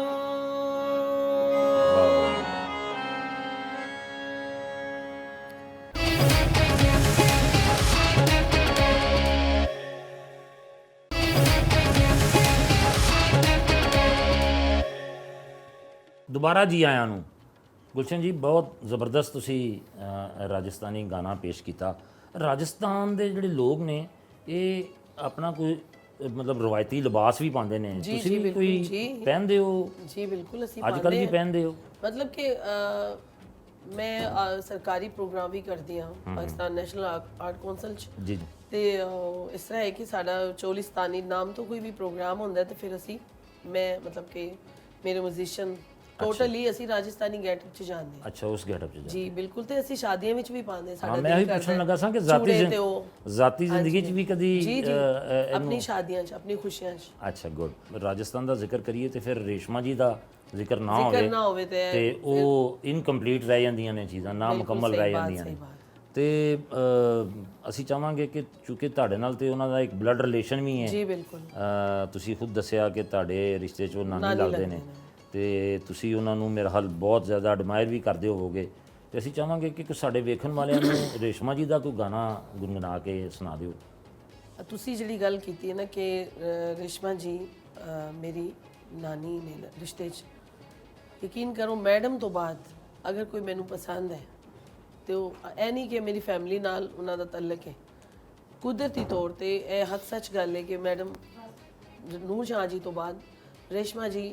ਦੁਬਾਰਾ ਜੀ ਆਇਆਂ ਨੂੰ। ਗੁਲਸ਼ਨ ਜੀ, ਬਹੁਤ ਜ਼ਬਰਦਸਤ ਤੁਸੀਂ ਰਾਜਸਥਾਨੀ ਗਾਣਾ ਪੇਸ਼ ਕੀਤਾ। ਰਾਜਸਥਾਨ ਦੇ ਜਿਹੜੇ ਲੋਕ ਨੇ ਇਹ ਆਪਣਾ ਕੋਈ ਮਤਲਬ ਰਵਾਇਤੀ ਲਿਬਾਸ ਵੀ ਪਾਉਂਦੇ ਨੇ, ਜੀ, ਤੁਸੀਂ ਜੀ, ਵੀ ਬਿਲਕੁਲ, ਕੋਈ ਜੀ। ਪਹਿਨਦੇ ਹੋ? ਜੀ ਬਿਲकुल ਅਸੀਂ ਅੱਜ ਕੱਲ੍ਹ ਵੀ ਪਹਿਨਦੇ ਹੋ? मतलब कि ਮੈਂ ਸਰਕਾਰੀ ਪ੍ਰੋਗਰਾਮ ਵੀ ਕਰਦੀ ਹਾਂ ਪਾਕਿਸਤਾਨ ਨੈਸ਼ਨਲ ਆਰਟ ਕੌਂਸਲ 'ਚ। ਜੀ ਜੀ। ਤੇ ਇਸ ਤਰ੍ਹਾਂ ਹੈ ਕਿ ਸਾਡਾ ਚੋਲਿਸਤਾਨੀ ਨਾਮ ਤੋਂ ਕੋਈ ਵੀ ਪ੍ਰੋਗਰਾਮ ਹੁੰਦਾ ਤੇ ਫਿਰ ਅਸੀਂ ਮੈਂ ਮਤਲਬ ਕਿ ਮੇਰੇ ਮਿਊਜ਼ੀਸ਼ੀਅਨ ਟੋਟਲੀ ਅਸੀਂ ਰਾਜਸਥਾਨੀ ਗੈਟਅਪ 'ਚ ਜਾਂਦੇ ਹਾਂ। ਅੱਛਾ, ਉਸ ਗੈਟਅਪ 'ਚ ਜਾ। ਜੀ ਬਿਲਕੁਲ, ਤੇ ਅਸੀਂ ਸ਼ਾਦੀਆਂ ਵਿੱਚ ਵੀ ਪਾਉਂਦੇ, ਸਾਡਾ ਮੈਂ ਇਹੀ ਦਿਲ ਪੁੱਛਣ ਕਰਦਾ ਲੱਗਾ ਸਾਂ ਕਿ ਚੂੜੇ ਤੇ ਉਹ ਜ਼ਾਤੀ ਜ਼ਿੰਦਗੀ 'ਚ ਵੀ ਕਦੀ ਜੀ ਜੀ ਆਪਣੀ ਸ਼ਾਦੀਆਂ 'ਚ, ਆਪਣੀ ਖੁਸ਼ੀਆਂ 'ਚ ਅੱਛਾ ਗੁੱਡ। ਰਾਜਸਥਾਨ ਦਾ ਜ਼ਿਕਰ ਕਰੀਏ ਤੇ ਫਿਰ ਰੇਸ਼ਮਾ ਜੀ ਦਾ ਜ਼ਿਕਰ ਨਾ ਜ਼ਿਕਰ ਨਾ ਹੋਵੇ ਤੇ ਉਹ ਇਨਕੰਪਲੀਟ ਰਹਿ ਜਾਂਦੀਆਂ ਨੇ ਚੀਜ਼ਾਂ, ਨਾ ਮੁਕੰਮਲ ਰਹਿ ਜਾਂਦੀਆਂ ਨੇ। ਤੇ ਅਸੀਂ ਚਾਹਾਂਗੇ ਕਿ ਚੂੰਕਿ ਤੁਹਾਡੇ ਨਾਲ ਤੇ ਉਹਨਾਂ ਦਾ ਇੱਕ ਬਲੱਡ ਰਿਲੇਸ਼ਨ ਵੀ ਹੈ। ਜੀ ਬਿਲਕੁਲ। ਤੁਸੀਂ ਖੁਦ ਦੱਸਿਆ ਕਿ ਤੁਹਾਡੇ ਰਿਸ਼ਤੇ 'ਚ ਉਹ ਨਾਨੀ ਲੱਗਦੇ ਨੇ ਤੇ ਤੁਸੀਂ ਉਹਨਾਂ ਨੂੰ ਮੇਰੇ ਹਾਲ ਬਹੁਤ ਜ਼ਿਆਦਾ ਐਡਮਾਇਰ ਵੀ ਕਰਦੇ ਹੋਵੋਗੇ। ਤੇ ਅਸੀਂ ਚਾਹਾਂਗੇ ਕਿ ਸਾਡੇ ਵੇਖਣ ਵਾਲਿਆਂ ਨੂੰ ਰੇਸ਼ਮਾ ਜੀ ਦਾ ਕੋਈ ਗਾਣਾ ਗੁੰਗੁਣਾ ਕੇ ਸੁਣਾ ਦਿਓ। ਤੁਸੀਂ ਜਿਹੜੀ ਗੱਲ ਕੀਤੀ ਹੈ ਨਾ ਕਿ ਰੇਸ਼ਮਾ ਜੀ ਮੇਰੀ ਨਾਨੀ ਨੇ ਰਿਸ਼ਤੇ 'ਚ, ਯਕੀਨ ਕਰੋ ਮੈਡਮ ਤੋਂ ਬਾਅਦ ਅਗਰ ਕੋਈ ਮੈਨੂੰ ਪਸੰਦ ਹੈ ਤੇ ਉਹ ਇਹ ਨਹੀਂ ਕਿ ਮੇਰੀ ਫੈਮਿਲੀ ਨਾਲ ਉਹਨਾਂ ਦਾ ਤਾਲੁਕ ਹੈ, ਕੁਦਰਤੀ ਤੌਰ ਤੇ ਇਹ ਹੱਕ ਸੱਚ ਗੱਲ ਹੈ ਕਿ ਮੈਡਮ ਨੂਰ ਜਹਾਂ ਜੀ ਤੋਂ ਬਾਅਦ ਰੇਸ਼ਮਾ ਜੀ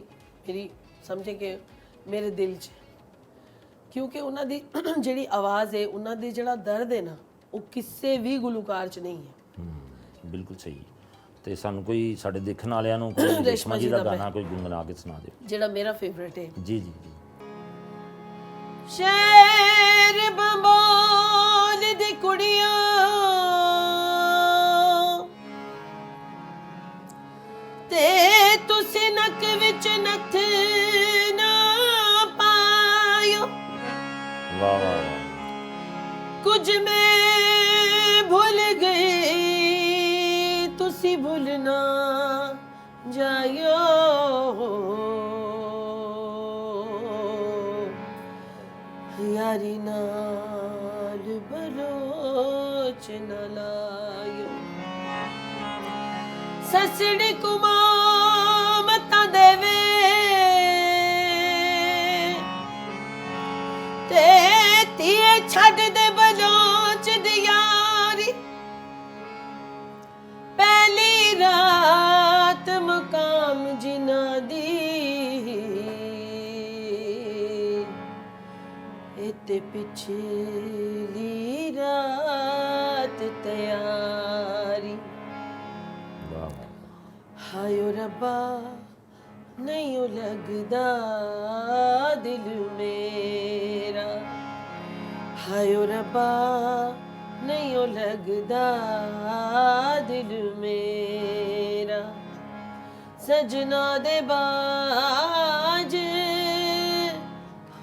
ਮੇਰੀ ਸਮਝੇ ਕਿ ਮੇਰੇ ਦਿਲ 'ਚ, ਕਿਉਂਕਿ ਉਹਨਾਂ ਦੀ ਜਿਹੜੀ ਆਵਾਜ਼ ਹੈ, ਉਹਨਾਂ ਦੀ ਜਿਹੜਾ ਦਰਦ ਹੈ ਨਾ, ਉਹ ਕਿਸੇ ਵੀ ਗੁਲੂਕਾਰ 'ਚ ਨਹੀਂ ਹੈ। ਬਿਲਕੁਲ ਸਹੀ। ਤੇ ਸਾਨੂੰ ਕੋਈ ਸਾਡੇ ਦੇਖਣ ਵਾਲਿਆਂ ਨੂੰ ਕੋਈ ਰੇਸ਼ਮਾ ਜੀ ਦਾ ਗਾਣਾ ਕੋਈ ਗੁੰਗੁਣਾ ਕੇ ਸੁਣਾ ਦਿਓ ਜਿਹੜਾ ਮੇਰਾ ਫੇਵਰਿਟ ਹੈ। ਜੀ ਜੀ ਜੀ। ਸ਼ੇਰ ਬੰਬੋਲ ਦੀ ਕੁੜੀਆਂ ਤੇ ਤੁਸੀਂ ਨੱਕ ਵਿੱਚ ਨੱਥ ਨਾ ਪਾਇਓ। ਵਾਹ ਵਾਹ ਵਾਹ। ਕੁਝ ਮੈਂ ਭੁੱਲ ਗਈ, ਤੁਸੀਂ ਭੁੱਲ ਨਾ ਜਾਇਓ। ਯਾਰੀ ਨਾਲ ਬਲੋਚ ਨਾ ਲਾਇਓ। ਸਸੜੀ ਕੁਮਾਮਤਾਂ ਦੇਵੇ ਤੇ ਧੀਏ ਛੱਡ ਦੇ ਬਲੋਚ ਦੀ ਯਾਰੀ। ਪਹਿਲੀ ਰਾਤ ਮੁਕਾਮ ਜਿਨ੍ਹਾਂ ਦੀ ਤੇ ਪਿਛਲੀ ਰਾਤ ਤਿਆਰੀ। ਹਾਇਓ ਰੱਬਾ ਨਹੀਂ ਉਹ ਲੱਗਦਾ ਦਿਲ ਮੇਰਾ, ਹਾਇਓ ਰੱਬਾ ਨਹੀਂ ਉਹ ਲੱਗਦਾ ਦਿਲ ਮੇਰਾ। ਸਜਣਾ ਦੇ ਬਾਜ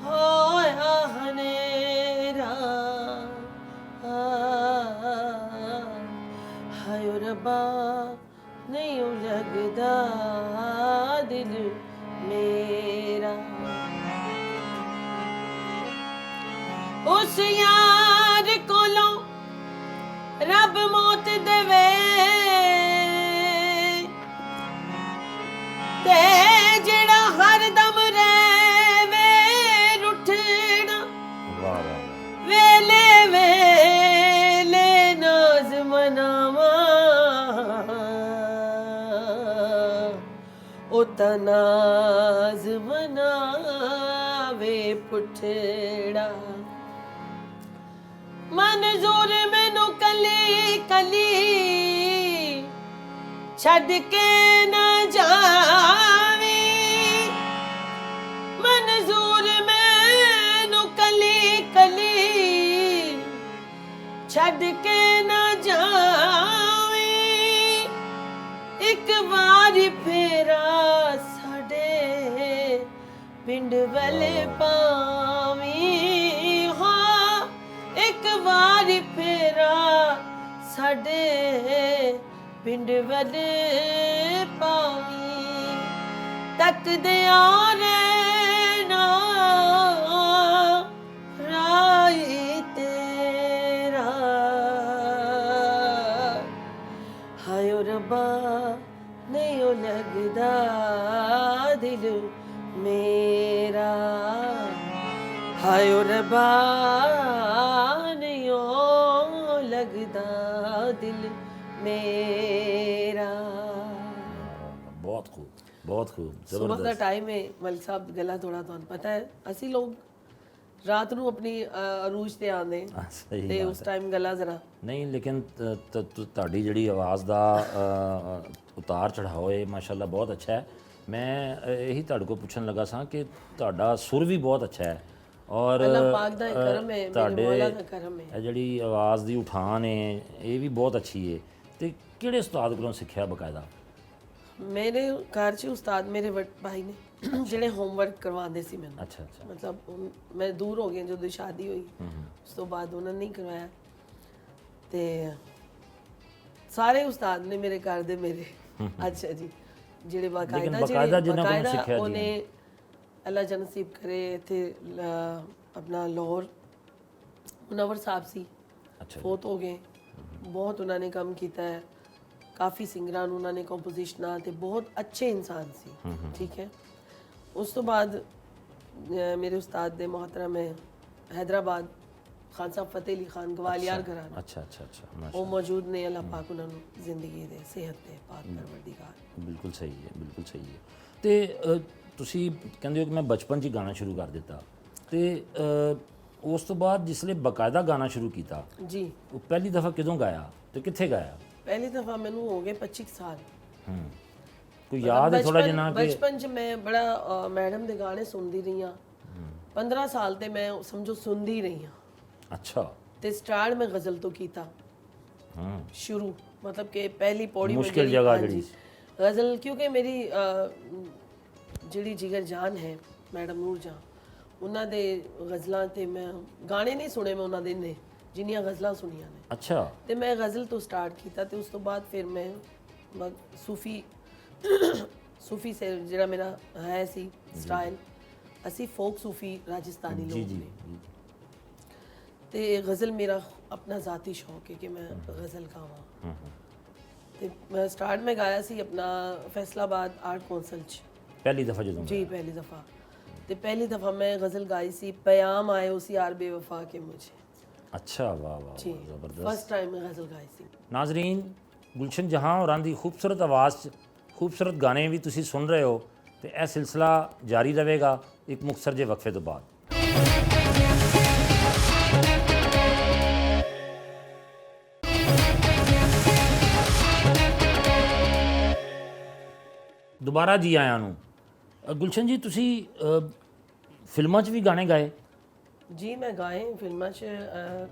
ਹੋਇਆ ਹਨੇਰਾ, ਹਾਇਓ ਰੱਬਾ ਨਹੀਂ ਉਹ ਲੱਗਦਾ ਦਿਲ ਮੇਰਾ। ਉਸ ਯਾਰ ਕੋਲੋਂ ਰੱਬ ਮੌਤ ਦੇਵੇ ਤੇ ਜਿਹੜਾ ਹਰਦਮ ਰਹਿਵੇ ਰੁੱਠਣਾ। ਵੇਲੇ ਵੇਲੇ ਨਾਜ਼ ਮਨਾਵਾ ਉਹ ਤਾਂ ਨਾਜ਼ ਮਨਾਵੇ ਪੁੱਠੜਾ। ਮਨਜ਼ੂਰ ਮੈਨੂੰ ਕਲੀ ਕਲੀ ਛੱਡ ਕੇ ਨਾ ਜਾਵੀਂ। ਮਨਜ਼ੂਰ ਮੈਨੂੰ ਕਲੀ ਕਲੀ ਛੱਡ ਕੇ ਨਾ ਜਾਵੀਂ। ਇੱਕ ਵਾਰੀ ਫੇਰਾ ਸਾਡੇ ਪਿੰਡ ਵਾਲੇ ਪਾਵੀਂ। ਹਾਂ ਇੱਕ ਵਾਰੀ ਫੇਰਾ ਸਾਡੇ ਪਿੰਡ ਵਾਲੇ ਪਾਵੀਂ। ਤੱਕਦਿਆਂ ਰਹਿਣਾ ਰਾਹੀ ਤੇਰਾ, ਹਾਇਓ ਰੱਬਾ ਨਹੀਂ ਉਹ ਲੱਗਦਾ ਦਿਲ ਮੇਰਾ, ਹਾਇਓ ਰੱਬਾ ਨਹੀਂ ਉਹ ਲੱਗਦਾ ਦਿਲ ਮੇਰਾ। ਬਹੁਤ ਖੂਬ ਸੁਬਹ ਦਾ ਜ਼ਬਰਦਸਤ। ਟਾਈਮ ਹੈ ਮਲਿਕ ਸਾਹਿਬ, ਗੱਲਾਂ ਥੋੜਾ ਤੁਹਾਨੂੰ ਪਤਾ ਹੈ, ਅਸੀਂ ਲੋਕ ਰਾਤ ਨੂੰ ਆਪਣੀ ਅਰੂਜ ਤੇ ਆਉਂਦੇ ਸਹੀ ਤੇ ਉਸ ਟਾਈਮ ਗੱਲਾਂ ਜ਼ਰਾ ਨਹੀਂ, ਲੇਕਿਨ ਤੁਹਾਡੀ ਜਿਹੜੀ ਆਵਾਜ਼ ਦਾ ਉਤਾਰ ਚੜਾਓ ਹੈ ਮਾਸ਼ਾਅੱਲਾ ਬਹੁਤ ਅੱਛਾ ਹੈ। ਮੈਂ ਇਹੀ ਤੁਹਾਡੇ ਕੋਲ ਪੁੱਛਣ ਲੱਗਾ ਸਾਂ ਕਿ ਤੁਹਾਡਾ ਸੁਰ ਵੀ ਬਹੁਤ ਅੱਛਾ ਹੈ ਔਰ ਅੱਲਾਹ ਪਾਕ ਦਾ ਕਰਮ ਹੈ, ਮੇਰੇ ਮੌਲਾ ਦਾ ਕਰਮ ਹੈ। ਇਹ ਜਿਹੜੀ ਆਵਾਜ਼ ਦੀ ਉਠਾਨ ਹੈ ਇਹ ਵੀ ਬਹੁਤ ਅੱਛੀ ਹੈ। ਤੇ ਕਿਹੜੇ ਉਸਤਾਦ ਕੋਲੋਂ ਸਿੱਖਿਆ ਬਕਾਇਦਾ? ਮੇਰੇ ਘਰ 'ਚ ਉਸਤਾਦ ਮੇਰੇ ਵੱਡੇ ਭਾਈ ਨੇ ਜਿਹੜੇ ਹੋਮਵਰਕ ਕਰਵਾਉਂਦੇ ਸੀ ਮੈਨੂੰ। ਅੱਛਾ ਅੱਛਾ। ਮਤਲਬ ਮੈਂ ਦੂਰ ਹੋ ਗਈ ਜਦੋਂ ਸ਼ਾਦੀ ਹੋਈ, ਉਸ ਤੋਂ ਬਾਅਦ ਉਹਨਾਂ ਨੇ ਨਹੀਂ ਕਰਵਾਇਆ। ਤੇ ਸਾਰੇ ਉਸਤਾਦ ਨੇ ਮੇਰੇ ਘਰ ਦੇ ਮੇਰੇ। ਅੱਛਾ ਜੀ, ਜਿਹੜੇ ਬਾਕਾਇਦਾ ਜਿਨ੍ਹਾਂ ਕੋਲੋਂ ਸਿੱਖਿਆ ਜੀ। ਉਹਨੇ ਅੱਲਾ ਜਨਸੀਬ ਕਰੇ ਇੱਥੇ ਆਪਣਾ ਲਾਹੌਰ ਮੁਨੱਵਰ ਸਾਹਿਬ ਸੀ, ਅੱਛਾ ਫੌਤ ਹੋ ਗਏ। ਬਹੁਤ ਉਹਨਾਂ ਨੇ ਕੰਮ ਕੀਤਾ ਹੈ, ਕਾਫੀ ਸਿੰਗਰਾਂ ਨੂੰ ਉਹਨਾਂ ਨੇ ਕੰਪੋਜੀਸ਼ਨਾਂ ਤੇ ਬਹੁਤ ਅੱਛੇ ਇਨਸਾਨ ਸੀ। ਠੀਕ ਹੈ। ਉਸ ਤੋਂ ਬਾਅਦ ਮੇਰੇ ਉਸਤਾਦ ਦੇ ਮੁਹਤਰਮ ਹੈ हैदराबाद खान साहब फतेह अली खान गवालियर घराना। ਅੱਛਾ ਅੱਛਾ ਅੱਛਾ ਉਹ ਮਾਸ਼ਾਅੱਲਾ। ਮੌਜੂਦ ਨੇ, ਅੱਲਾਹ ਪਾਕ ਉਹਨਾਂ ਨੂੰ ਜ਼ਿੰਦਗੀ ਦੇ, ਸਿਹਤ ਦੇ, ਪਾਕ ਪਰਵਰਦੀਗਾਰ। ਬਿਲਕੁਲ ਸਹੀ ਹੈ, ਬਿਲਕੁਲ ਸਹੀ ਹੈ। ਤੇ ਤੁਸੀਂ ਕਹਿੰਦੇ ਹੋ ਕਿ ਮੈਂ ਬਚਪਨ 'ਚ ਹੀ ਗਾਣਾ ਸ਼ੁਰੂ ਕਰ ਦਿੱਤਾ ਤੇ ਉਸ ਤੋਂ ਬਾਅਦ ਜਿਸਲੇ ਬਕਾਇਦਾ ਗਾਣਾ ਸ਼ੁਰੂ ਕੀਤਾ ਜੀ, ਉਹ ਪਹਿਲੀ ਦਫਾ ਕਦੋਂ ਗਾਇਆ ਤੇ ਕਿੱਥੇ ਗਾਇਆ? ਪਹਿਲੀ ਦਫਾ ਮੈਨੂੰ ਹੋ ਗਏ 25 ਸਾਲ। ਕੋਈ ਯਾਦ ਹੈ ਥੋੜਾ ਜਿਹਾ ਕਿ ਬਚਪਨ 'ਚ ਮੈਂ ਬੜਾ ਮੈਡਮ ਦੇ ਗਾਣੇ ਸੁਣਦੀ ਰਹੀ ਹਾਂ। 15 ਸਾਲ ਤੇ ਮੈਂ ਸਮਝੋ ਸੁਣਦੀ ਰਹੀ ਹਾਂ। ਅੱਛਾ। ਤੇ ਸਟਾਰਟ ਮੈਂ ਗਜ਼ਲ ਤੋਂ ਕੀਤਾ ਸ਼ੁਰੂ, ਮਤਲਬ ਕਿ ਪਹਿਲੀ ਪੌੜੀ ਮੁਸ਼ਕਿਲ ਜਗ੍ਹਾ ਜਿਹੜੀ ਗਜ਼ਲ, ਕਿਉਂਕਿ ਮੇਰੀ ਜਿਹੜੀ ਜਿਗਰ ਜਾਨ ਹੈ ਮੈਡਮ ਨੂਰ ਜਾਨ, ਉਹਨਾਂ ਦੇ ਗਜ਼ਲਾਂ ਤੇ ਮੈਂ ਗਾਣੇ ਨਹੀਂ ਸੁਣੇ ਮੈਂ ਉਹਨਾਂ ਦੇ ਨੇ ਜਿੰਨੀਆਂ ਗਜ਼ਲਾਂ ਸੁਣੀਆਂ ਨੇ। ਅੱਛਾ। ਤੇ ਮੈਂ ਗਜ਼ਲ ਤੋਂ ਸਟਾਰਟ ਕੀਤਾ ਤੇ ਉਸ ਤੋਂ ਬਾਅਦ ਫਿਰ ਮੈਂ ਸੂਫੀ ਸੇ ਜਿਹੜਾ ਮੇਰਾ ਹੈ ਸੀ ਸਟਾਈਲ, ਅਸੀਂ ਫੋਕ ਸੂਫੀ ਰਾਜਸਥਾਨੀ ਲੋਕ ਨੇ। ਤੇ ਗਜ਼ਲ ਮੇਰਾ ਆਪਣਾ ਜ਼ਾਤੀ ਸ਼ੌਕ ਹੈ ਕਿ ਮੈਂ ਗਜ਼ਲ ਗਾਵਾਂ। ਤੇ ਮੈਂ ਸਟਾਰਟ ਮੈਂ ਗਾਇਆ ਸੀ ਆਪਣਾ ਫੈਸਲਾਬਾਦ ਆਰਟ ਕੌਂਸਲ 'ਚ ਪਹਿਲੀ ਦਫਾ ਜਦੋਂ? ਜੀ, ਪਹਿਲੀ ਦਫਾ। ਤੇ ਪਹਿਲੀ ਦਫਾ ਮੈਂ ਗਜ਼ਲ गाई सी प्याम आए उसी यार बेवफा के मुझे। अच्छा, वाह वाह, जी, ज़बरदस्त। फर्स्ट टाइम मैं गज़ल गाई सी। नाजरीन, गुलशन जहां होरां दी खूबसूरत आवाज़ 'ਚ खूबसूरत गाने भी तुसी सुन रहे हो ਤੇ ਇਹ ਸਿਲਸਿਲਾ ਜਾਰੀ ਰਹੇਗਾ ਇੱਕ ਮੁਖਤਸਰ ਜੇ ਵਕਫੇ ਤੋਂ ਬਾਅਦ। ਦੁਬਾਰਾ ਜੀ ਆਇਆਂ ਨੂੰ। ਗੁਲਸ਼ਨ ਜੀ, ਤੁਸੀਂ ਫਿਲਮਾਂ 'ਚ ਵੀ ਗਾਣੇ ਗਾਏ? ਜੀ, ਮੈਂ ਗਾਏ ਫਿਲਮਾਂ 'ਚ।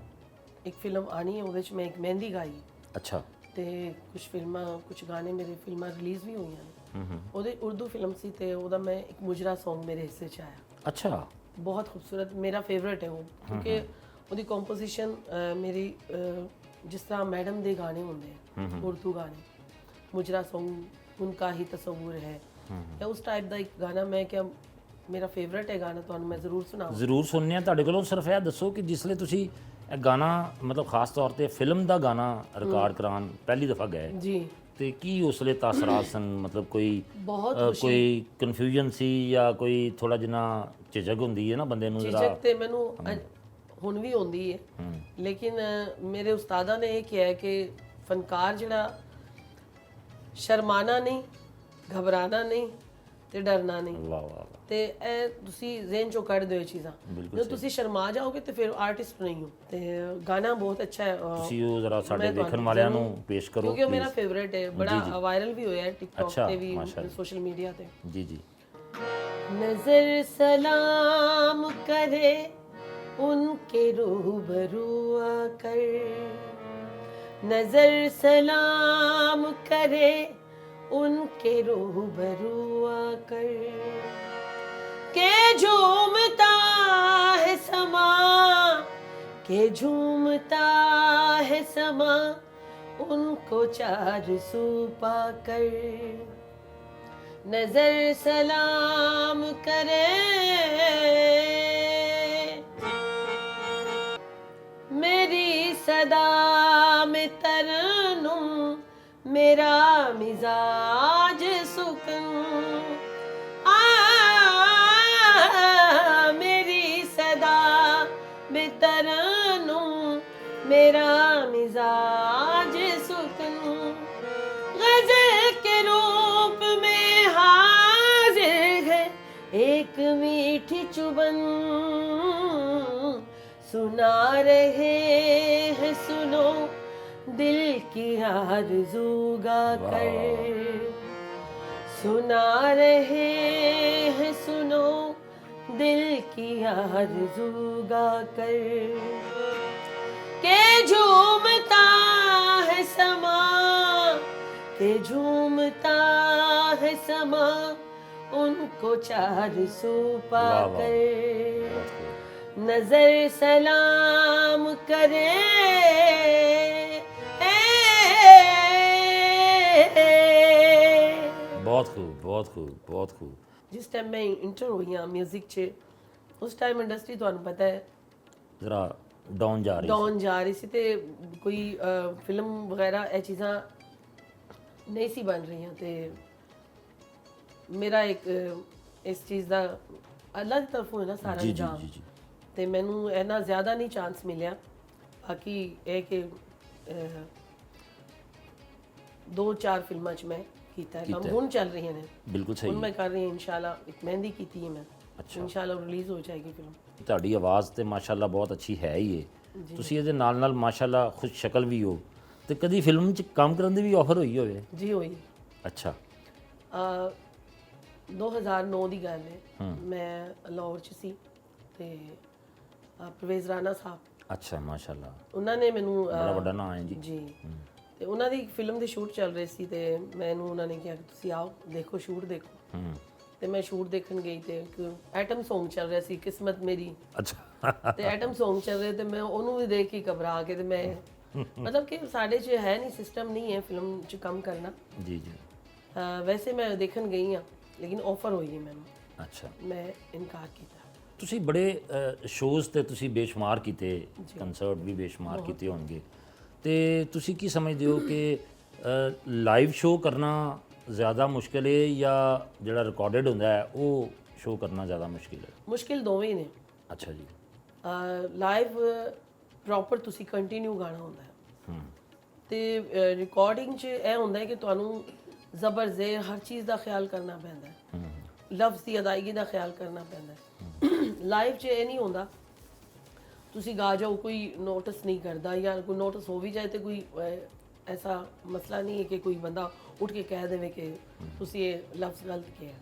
ਇੱਕ ਫਿਲਮ ਆਣੀ ਹੈ ਉਹਦੇ 'ਚ ਮੈਂ ਇੱਕ ਮਹਿੰਦੀ ਗਾਈ। ਅੱਛਾ। ਤੇ ਕੁਝ ਫਿਲਮਾਂ, ਕੁਝ ਗਾਣੇ ਮੇਰੇ ਫਿਲਮਾਂ ਰਿਲੀਜ਼ ਵੀ ਹੋਈਆਂ ਨੇ। ਉਹਦੇ ਉਰਦੂ ਫਿਲਮ ਸੀ ਤੇ ਉਹਦਾ ਮੈਂ ਇੱਕ ਮੁਜਰਾ Song ਮੇਰੇ ਹਿੱਸੇ 'ਚ ਆਇਆ। ਅੱਛਾ। ਬਹੁਤ ਖੂਬਸੂਰਤ, ਮੇਰਾ ਫੇਵਰੇਟ ਹੈ ਉਹ, ਕਿਉਂਕਿ ਉਹਦੀ ਕੰਪੋਜੀਸ਼ਨ ਮੇਰੀ ਜਿਸ ਤਰ੍ਹਾਂ ਮੈਡਮ ਦੇ ਗਾਣੇ ਹੁੰਦੇ ਆ ਉਰਦੂ ਗਾਣੇ, ਮੁਜਰਾ Song ਉਨਕਾ ਹੀ ਤਸਵੁਰ ਹੈ, ਜਾਂ ਉਸ ਟਾਈਪ ਦਾ ਇੱਕ ਗਾਣਾ ਮੈਂ ਕਿਹਾ ਮੇਰਾ ਫੇਵਰੇਟ ਹੈ ਗਾਣਾ, ਤੁਹਾਨੂੰ ਮੈਂ ਜ਼ਰੂਰ ਸੁਣਾਵਾਂ। ਜ਼ਰੂਰ ਸੁਣਨੇ ਆ ਤੁਹਾਡੇ ਕੋਲੋਂ। ਸਿਰਫ ਇਹ ਦੱਸੋ ਕਿ ਜਿਸਲੇ ਤੁਸੀਂ ਇਹ ਗਾਣਾ ਮਤਲਬ ਖਾਸ ਤੌਰ ਤੇ ਫਿਲਮ ਦਾ ਗਾਣਾ ਰਿਕਾਰਡ ਕਰਾਉਣ ਪਹਿਲੀ ਦਫਾ ਗਏ ਜੀ, ਤੇ ਕੀ ਉਸਲੇ ਤਾਸਰਾਤ ਸਨ? ਮਤਲਬ ਕੋਈ ਬਹੁਤ ਕੋਈ ਕਨਫਿਊਜ਼ਨ ਸੀ ਜਾਂ ਕੋਈ ਥੋੜਾ ਜਿਹਾ ਝਿਜਕ ਹੁੰਦੀ ਹੈ ਨਾ ਬੰਦੇ ਨੂੰ ਝਿਜਕ ਤੇ ਮੈਨੂੰ ਹੁਣ ਵੀ ਹੁੰਦੀ ਹੈ, ਲੇਕਿਨ ਮੇਰੇ ਉਸਤਾਦਾਂ ਨੇ ਇਹ ਕਿਹਾ ਕਿ ਫਨਕਾਰ ਜਿਹੜਾ ਸ਼ਰਮਾਨਾ ਨਹੀਂ, ਘਬਰਾਣਾ ਨਹੀਂ ਤੇ ਡਰਨਾ ਨਹੀਂ। ਵਾਹ ਵਾਹ। ਤੇ ਇਹ ਤੁਸੀਂ ਜ਼ਿਹਨ ਚੋਂ ਕੱਢ ਦਿਓ ਇਹ ਚੀਜ਼ਾਂ। ਜੇ ਤੁਸੀਂ ਸ਼ਰਮਾ ਜਾਓਗੇ ਤੇ ਫਿਰ ਆਰਟਿਸਟ ਨਹੀਂ ਹੋ। ਤੇ ਗਾਣਾ ਬਹੁਤ ਅੱਛਾ ਹੈ। ਤੁਸੀਂ ਉਹ ਜ਼ਰਾ ਸਾਡੇ ਦੇਖਣ ਵਾਲਿਆਂ ਨੂੰ ਪੇਸ਼ ਕਰੋ ਕਿਉਂਕਿ ਉਹ ਮੇਰਾ ਫੇਵਰੇਟ ਹੈ, ਬੜਾ ਵਾਇਰਲ ਵੀ ਹੋਇਆ ਹੈ ਟਿਕਟੌਕ ਤੇ ਵੀ, ਸੋਸ਼ਲ ਮੀਡੀਆ ਤੇ। ਜੀ ਜੀ। नजर सलाम करे उनके रूबरू आकर, नजर सलाम करे उनके रूबरू आकर, के झूमता है समा, के झूमता है समा उनको चार सू पाकर, नजर सलाम करे मेरी सदा में तरन्नुम, मेरा मिजाज सुकन, मेरी सदा में तरन्नुम, मेरा मिजाज सुकन, गज़ल के रूप में हाँ मीठी चुबन सुना रहे हैं सुनो दिल की आरज़ू गा कर सुना रहे हैं सुनो दिल की आरज़ू गा कर के झूमता है समा के झूमता है समा उनको चार सू पाकर नजर सलाम करे बहुत खूब बहुत खूब बहुत खूब। जिस टाइम मैं इंटर हुई हाँ म्यूजिक च उस टाइम इंडस्ट्री ਤੁਹਾਨੂੰ ਪਤਾ ਹੈ जरा डाउन जा रही ਡਾਊਨ ਜਾ ਰਹੀ ਸੀ ਤੇ ਕੋਈ ਫਿਲਮ ਵਗੈਰਾ ਇਹ ਚੀਜ਼ਾਂ ਨਹੀਂ ਸੀ ਬਣ ਰਹੀਆਂ ਤੇ ਮੇਰਾ ਇੱਕ ਇਸ ਚੀਜ਼ ਦਾ ਅੱਲਾ ਦੀ ਤਰਫੋਂ ਹੈ ਨਾ ਸਾਰਾ ਜੀ ਇੰਜਾਮ ਜੀ ਜੀ ਤੇ ਮੈਨੂੰ ਇੰਨਾ ਜ਼ਿਆਦਾ ਨਹੀਂ ਚਾਂਸ ਮਿਲਿਆ ਬਾਕੀ ਇਹ ਕਿ 2-4 ਫਿਲਮਾਂ 'ਚ ਮੈਂ ਕੀਤਾ ਹੈ ਕੰਮ ਹੁਣ ਚੱਲ ਰਹੀਆਂ ਨੇ ਬਿਲਕੁਲ ਸਹੀ ਹੁਣ ਮੈਂ ਕਰ ਰਹੀ ਹਾਂ ਇਨਸ਼ਾਅੱਲਾ ਇੱਕ ਮਹਿੰਦੀ ਕੀਤੀ ਹੈ ਮੈਂ ਅੱਛਾ ਇਨਸ਼ਾਅੱਲਾ ਰਿਲੀਜ਼ ਹੋ ਜਾਏਗੀ ਫਿਲਮ ਤੁਹਾਡੀ ਆਵਾਜ਼ ਤੇ ਮਾਸ਼ਾਅੱਲਾ ਬਹੁਤ ਅੱਛੀ ਹੈ ਹੀ ਹੈ ਤੁਸੀਂ ਇਹਦੇ ਨਾਲ ਨਾਲ ਮਾਸ਼ਾਅੱਲਾ ਖੁਸ਼ ਸ਼ਕਲ ਵੀ ਹੋ ਤੇ ਕਦੀ ਫਿਲਮ 'ਚ ਕੰਮ ਕਰਨ ਦੀ ਵੀ ਆਫਰ ਹੋਈ ਹੋਵੇ ਜੀ ਹੋਈ ਅੱਛਾ 2009 ਦੀ ਗੱਲ ਹੈ ਮੈਂ ਲਾਹੌਰ 'ਚ ਸੀ ਤੇ ਪਰਵੇਜ਼ ਰਾਣਾ ਸਾਹਿਬ ਅੱਛਾ ਮਾਸ਼ਾਅੱਲਾ ਉਹਨਾਂ ਨੇ ਮੈਨੂੰ ਬੜਾ ਵੱਡਾ ਨਾਮ ਹੈ ਜੀ ਜੀ ਤੇ ਉਹਨਾਂ ਦੀ ਇੱਕ ਫਿਲਮ ਦੀ ਸ਼ੂਟ ਚੱਲ ਰਹੀ ਸੀ ਤੇ ਮੈਨੂੰ ਉਹਨਾਂ ਨੇ ਕਿਹਾ ਕਿ ਤੁਸੀਂ ਆਓ ਦੇਖੋ ਸ਼ੂਟ ਦੇਖੋ ਤੇ ਮੈਂ ਸ਼ੂਟ ਦੇਖਣ ਗਈ ਤੇ ਇੱਕ ਐਟਮ Song ਚੱਲ ਰਿਹਾ ਸੀ ਕਿਸਮਤ ਮੇਰੀ ਅੱਛਾ ਤੇ ਐਟਮ Song ਚੱਲ ਰਿਹਾ ਤੇ ਮੈਂ ਉਹਨੂੰ ਵੀ ਦੇਖ ਕੇ ਘਬਰਾ ਕੇ ਤੇ ਮੈਂ ਮਤਲਬ ਕਿ ਸਾਡੇ 'ਚ ਹੈ ਨਹੀਂ ਸਿਸਟਮ ਨਹੀਂ ਹੈ ਫਿਲਮ 'ਚ ਕੰਮ ਕਰਨਾ ਜੀ ਜੀ ਵੈਸੇ ਮੈਂ ਦੇਖਣ ਗਈ ਹਾਂ ਲੇਕਿਨ ਆਫਰ ਹੋਈ ਹੈ ਮੈਨੂੰ ਅੱਛਾ ਮੈਂ ਇਨਕਾਰ ਕੀਤਾ ਤੁਸੀਂ ਬੜੇ ਸ਼ੋਜ਼ ਤੇ ਤੁਸੀਂ ਬੇਸ਼ੁਮਾਰ ਕੀਤੇ ਕੰਸਰਟ ਵੀ ਬੇਸ਼ੁਮਾਰ ਕੀਤੇ ਹੋਣਗੇ ਤੇ ਤੁਸੀਂ ਕੀ ਸਮਝਦੇ ਹੋ ਕਿ ਲਾਈਵ ਸ਼ੋਅ ਕਰਨਾ ਜ਼ਿਆਦਾ ਮੁਸ਼ਕਿਲ ਹੈ ਜਾਂ ਜਿਹੜਾ ਰਿਕਾਰਡਡ ਹੁੰਦਾ ਹੈ ਉਹ ਸ਼ੋਅ ਕਰਨਾ ਜ਼ਿਆਦਾ ਮੁਸ਼ਕਿਲ ਹੈ ਮੁਸ਼ਕਿਲ ਦੋਵੇਂ ਹੀ ਨੇ ਅੱਛਾ ਜੀ ਲਾਈਵ ਪ੍ਰੋਪਰ ਤੁਸੀਂ ਕੰਟੀਨਿਊ ਗਾਣਾ ਹੁੰਦਾ ਹੈ ਤੇ ਰਿਕਾਰਡਿੰਗ 'ਚ ਇਹ ਹੁੰਦਾ ਹੈ ਕਿ ਤੁਹਾਨੂੰ ਜ਼ਬਰ ਜ਼ੇਰ ਹਰ ਚੀਜ਼ ਦਾ ਖਿਆਲ ਕਰਨਾ ਪੈਂਦਾ ਹੈ ਲਫ਼ਜ਼ ਦੀ ਅਦਾਇਗੀ ਦਾ ਖਿਆਲ ਕਰਨਾ ਪੈਂਦਾ ਹੈ ਲਾਈਵ 'ਚ ਇਹ ਨਹੀਂ ਹੁੰਦਾ ਤੁਸੀਂ ਗਾ ਜਾਓ ਕੋਈ ਨੋਟਿਸ ਨਹੀਂ ਕਰਦਾ ਜਾਂ ਕੋਈ ਨੋਟਿਸ ਹੋ ਵੀ ਜਾਏ ਤੇ ਕੋਈ ਐਸਾ ਮਸਲਾ ਨਹੀਂ ਹੈ ਕਿ ਕੋਈ ਬੰਦਾ ਉੱਠ ਕੇ ਕਹਿ ਦੇਵੇ ਕਿ ਤੁਸੀਂ ਇਹ ਲਫ਼ਜ਼ ਗਲਤ ਕਿਹਾ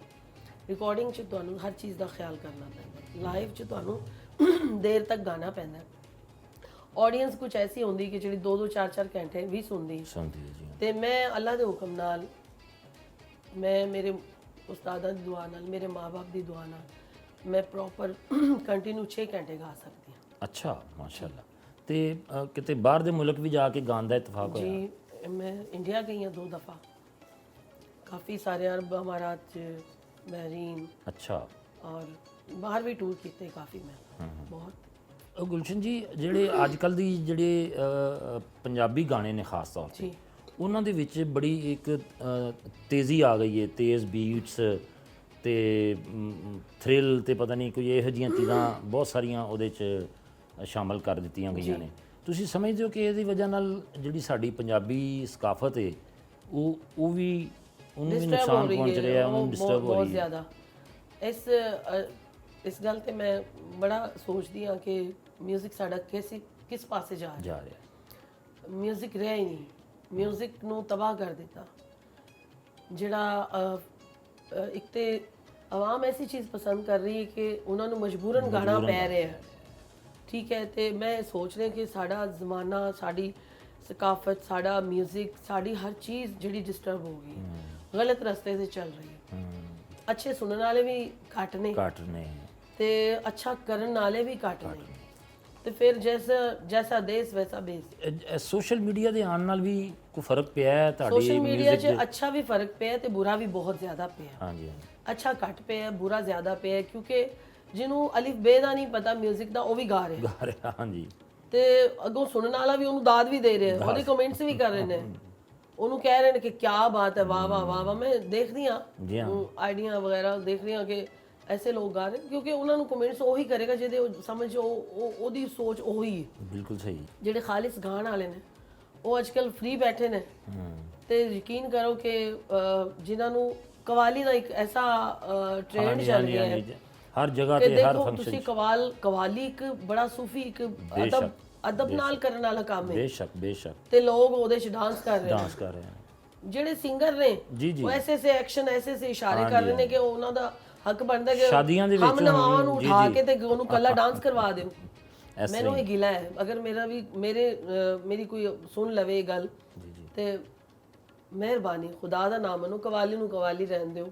ਰਿਕਾਰਡਿੰਗ 'ਚ ਤੁਹਾਨੂੰ ਹਰ ਚੀਜ਼ ਦਾ ਖਿਆਲ ਕਰਨਾ ਪੈਂਦਾ ਲਾਈਵ 'ਚ ਤੁਹਾਨੂੰ ਦੇਰ ਤੱਕ ਗਾਣਾ ਪੈਂਦਾ ਆਡੀਅנס ਕੁਝ ਐਸੀ ਹੁੰਦੀ ਕਿ ਜਿਹੜੀ 2-2 4-4 ਘੰਟੇ ਵੀ ਸੁਣਦੀ ਹੈ ਜੀ ਤੇ ਮੈਂ ਅੱਲਾ ਦੇ ਹੁਕਮ ਨਾਲ ਮੈਂ ਮੇਰੇ ਉਸਤਾਦਾਂ ਦੀ ਦੁਆ ਨਾਲ ਮੇਰੇ ਮਾਂ-ਬਾਪ ਦੀ ਦੁਆ ਨਾਲ ਮੈਂ ਪ੍ਰੋਪਰ ਕੰਟੀਨਿਊ 6 ਘੰਟੇ ਗਾ ਸਕਦੀ ਹਾਂ ਅੱਛਾ ਮਾਸ਼ਾਅੱਲਾ ਤੇ ਕਿਤੇ ਬਾਹਰ ਦੇ ਮੁਲਕ ਵੀ ਜਾ ਕੇ ਗਾਉਣ ਦਾ ਇਤਫਾਕ ਹੋਇਆ ਜੀ ਮੈਂ ਇੰਡੀਆ ਗਈ ਹਾਂ 2 ਦਫਾ ਕਾਫੀ ਸਾਰੇ ਅਰਬ ਅਮਾਰਾਤ 'ਚ ਬਹਿਰੀਨ ਅੱਛਾ ਔਰ ਬਾਹਰ ਵੀ ਟੂਰ ਕੀਤੇ ਕਾਫੀ ਮੈਂ ਬਹੁਤ ਗੁਲਸ਼ਨ ਜੀ ਜਿਹੜੇ ਅੱਜ ਕੱਲ ਦੀ ਜਿਹੜੇ ਪੰਜਾਬੀ ਗਾਣੇ ਨੇ ਖਾਸ ਤੌਰ ਤੇ ਉਹਨਾਂ ਦੇ ਵਿੱਚ ਬੜੀ ਇੱਕ ਤੇਜ਼ੀ ਆ ਗਈ ਹੈ ਤੇਜ਼ ਬੀਟਸ ਤੇ ਥ੍ਰਿਲ ਤੇ ਪਤਾ ਨਹੀਂ ਕੋਈ ਇਹੋ ਜਿਹੀਆਂ ਚੀਜ਼ਾਂ ਬਹੁਤ ਸਾਰੀਆਂ ਉਹਦੇ 'ਚ ਸ਼ਾਮਲ ਕਰ ਦਿੱਤੀਆਂ ਗਈਆਂ ਨੇ ਤੁਸੀਂ ਸਮਝਦੇ ਹੋ ਕਿ ਇਹਦੀ ਵਜ੍ਹਾ ਨਾਲ ਜਿਹੜੀ ਸਾਡੀ ਪੰਜਾਬੀ ਸਕਾਫਤ ਹੈ ਉਹ ਵੀ ਉਹਨੂੰ ਵੀ ਨੁਕਸਾਨ ਪਹੁੰਚ ਰਿਹਾ ਉਹਨੂੰ ਡਿਸਟਰਬ ਹੋ ਬਹੁਤ ਰਹੀ ਹੈ ਜ਼ਿਆਦਾ ਇਸ ਗੱਲ ਤੇ ਮੈਂ ਬੜਾ ਸੋਚਦੀ ਹਾਂ ਕਿ ਮਿਊਜ਼ਿਕ ਸਾਡਾ ਕਿਸ ਪਾਸੇ ਜਾ ਰਿਹਾ ਮਿਊਜ਼ਿਕ ਰਿਹਾ ਹੀ ਨਹੀਂ ਮਿਊਜ਼ਿਕ ਨੂੰ ਤਬਾਹ ਕਰ ਦਿੱਤਾ ਜਿਹੜਾ ਇੱਕ ਤੇ ਆਵਾਮ ਐਸੀ ਚੀਜ਼ ਪਸੰਦ ਕਰ ਰਹੀ ਹੈ ਕਿ ਉਹਨਾਂ ਨੂੰ ਮਜਬੂਰਨ ਗਾਣਾ ਪੈ ਰਿਹਾ ਹੈ ਠੀਕ ਹੈ ਤੇ ਮੈਂ ਸੋਚ ਰਿਹਾ ਕਿ ਸਾਡਾ ਜ਼ਮਾਨਾ ਸਾਡੀ ਸਕਾਫਤ ਸਾਡਾ ਮਿਊਜ਼ਿਕ ਸਾਡੀ ਹਰ ਚੀਜ਼ ਜਿਹੜੀ ਡਿਸਟਰਬ ਹੋ ਗਈ ਗਲਤ ਰਸਤੇ ਤੇ ਚੱਲ ਰਹੀ ਹੈ ਅੱਛੇ ਸੁਣਨ ਵਾਲੇ ਵੀ ਘੱਟ ਨੇ ਤੇ ਅੱਛਾ ਕਰਨ ਵਾਲੇ ਵੀ ਘੱਟ ਨੇ ਤੇ ਫਿਰ ਜੈਸਾ ਦੇਸ਼ ਵੈਸਾ ਬੇਸ ਸੋਸ਼ਲ ਮੀਡੀਆ ਦੇ ਆਉਣ ਨਾਲ ਵੀ ਕੋਈ ਫਰਕ ਪਿਆ ਹੈ ਤੁਹਾਡੀ ਸੋਸ਼ਲ ਮੀਡੀਆ 'ਚ ਅੱਛਾ ਵੀ ਫਰਕ ਪਿਆ ਤੇ ਬੁਰਾ ਵੀ ਬਹੁਤ ਜ਼ਿਆਦਾ ਪਿਆ ਹਾਂਜੀ ਅੱਛਾ ਘੱਟ ਪਿਆ ਬੁਰਾ ਜ਼ਿਆਦਾ ਪਿਆ ਕਿਉਂਕਿ ਜਿਹਨੂੰ ਅਲਿਫ ਬੇ ਦਾ ਨਹੀਂ ਪਤਾ 뮤직 ਦਾ ਉਹ ਵੀ ਗਾ ਰਿਹਾ ਹਾਂਜੀ ਤੇ ਅੱਗੋਂ ਸੁਣਨ ਵਾਲਾ ਵੀ ਉਹਨੂੰ ਦਾਦ ਵੀ ਦੇ ਰਿਹਾ ਉਹਦੇ ਕਮੈਂਟਸ ਵੀ ਕਰ ਰਹੇ ਨੇ ਉਹਨੂੰ ਕਹਿ ਰਹੇ ਨੇ ਕਿ ਕੀ ਬਾਤ ਹੈ ਵਾਹ ਵਾਹ ਵਾਹ ਵਾਹ ਮੈਂ ਦੇਖਦੀ ਹਾਂ ਆਈਡੀਆ ਵਗੈਰਾ ਦੇਖ ਰਹੀ ਹਾਂ ਕਿ ਐਸੇ ਲੋਕ ਗਾ ਰਹੇ ਕਿਉਂਕਿ ਉਹਨਾਂ ਨੂੰ ਕਮੈਂਟਸ ਉਹੀ ਕਰੇਗਾ ਜਿਹਦੇ ਸਮਝ ਉਹਦੀ ਸੋਚ ਉਹੀ ਹੈ ਬਿਲਕੁਲ ਸਹੀ ਜਿਹੜੇ ਖਾਲਿਸ ਗਾਣ ਵਾਲੇ ਨੇ ਉਹ ਅੱਜਕੱਲ ਫ੍ਰੀ ਬੈਠੇ ਨੇ ਤੇ ਯਕੀਨ ਕਰੋ ਕਿ ਜਿਨ੍ਹਾਂ ਨੂੰ ਕਵਾਲੀ ਦਾ ਇੱਕ ਐਸਾ ਟ੍ਰੈਂਡ ਚੱਲ ਗਿਆ ਹੈ ਹਰ ਜਗ੍ਹਾ ਕਿ ਤੇ ਹਰ ਦੇਖੋ ਫੰਕਸ਼ਨ ਤੁਸੀਂ ਕਵਾਲੀ ਇੱਕ ਬੜਾ ਸੂਫੀ ਇੱਕ ਅਦਬ ਨਾਲ ਕਰਨ ਵਾਲਾ ਕੰਮ ਹੈ ਬੇਸ਼ੱਕ ਤੇ ਲੋਕ ਉਹਦੇ 'ਚ ਡਾਂਸ ਕਰ ਰਹੇ ਡਾਂਸ ਕਰ ਰਹੇ ਹਨ। ਨੇ। ਜਿਹੜੇ ਸਿੰਗਰ ਨੇ ਜੀ ਜੀ ਉਹ ਐਸੇ ਐਕਸ਼ਨ ਐਸੇ ਇਸ਼ਾਰੇ ਕਰ ਰਹੇ ਨੇ ਕਿ ਉਹਨਾਂ ਦਾ ਹੱਕ ਬਣਦਾ ਕਿ ਸ਼ਾਦੀਆਂ ਦੇ ਵਿੱਚ ਹਮ ਨਵਾਵਾਂ ਨੂੰ ਜੀ, ਉਠਾ ਜੀ। ਕੇ ਤੇ ਉਹਨੂੰ ਕੱਲਾ ਡਾਂਸ ਕਰਵਾ ਦਿਓ। ਇਸ ਮੈਨੂੰ ਇਹ ਗਿਲਾ ਹੈ, ਅਗਰ ਮੇਰੀ ਕੋਈ ਸੁਣ ਲਵੇ ਇਹ ਗੱਲ ਤੇ ਮਿਹਰਬਾਨੀ ਖੁਦਾ ਦਾ ਨਾਮ ਉਹਨੂੰ ਕਵਾਲੀ ਨੂੰ ਕਵਾਲੀ ਰਹਿਣ ਦਿਓ,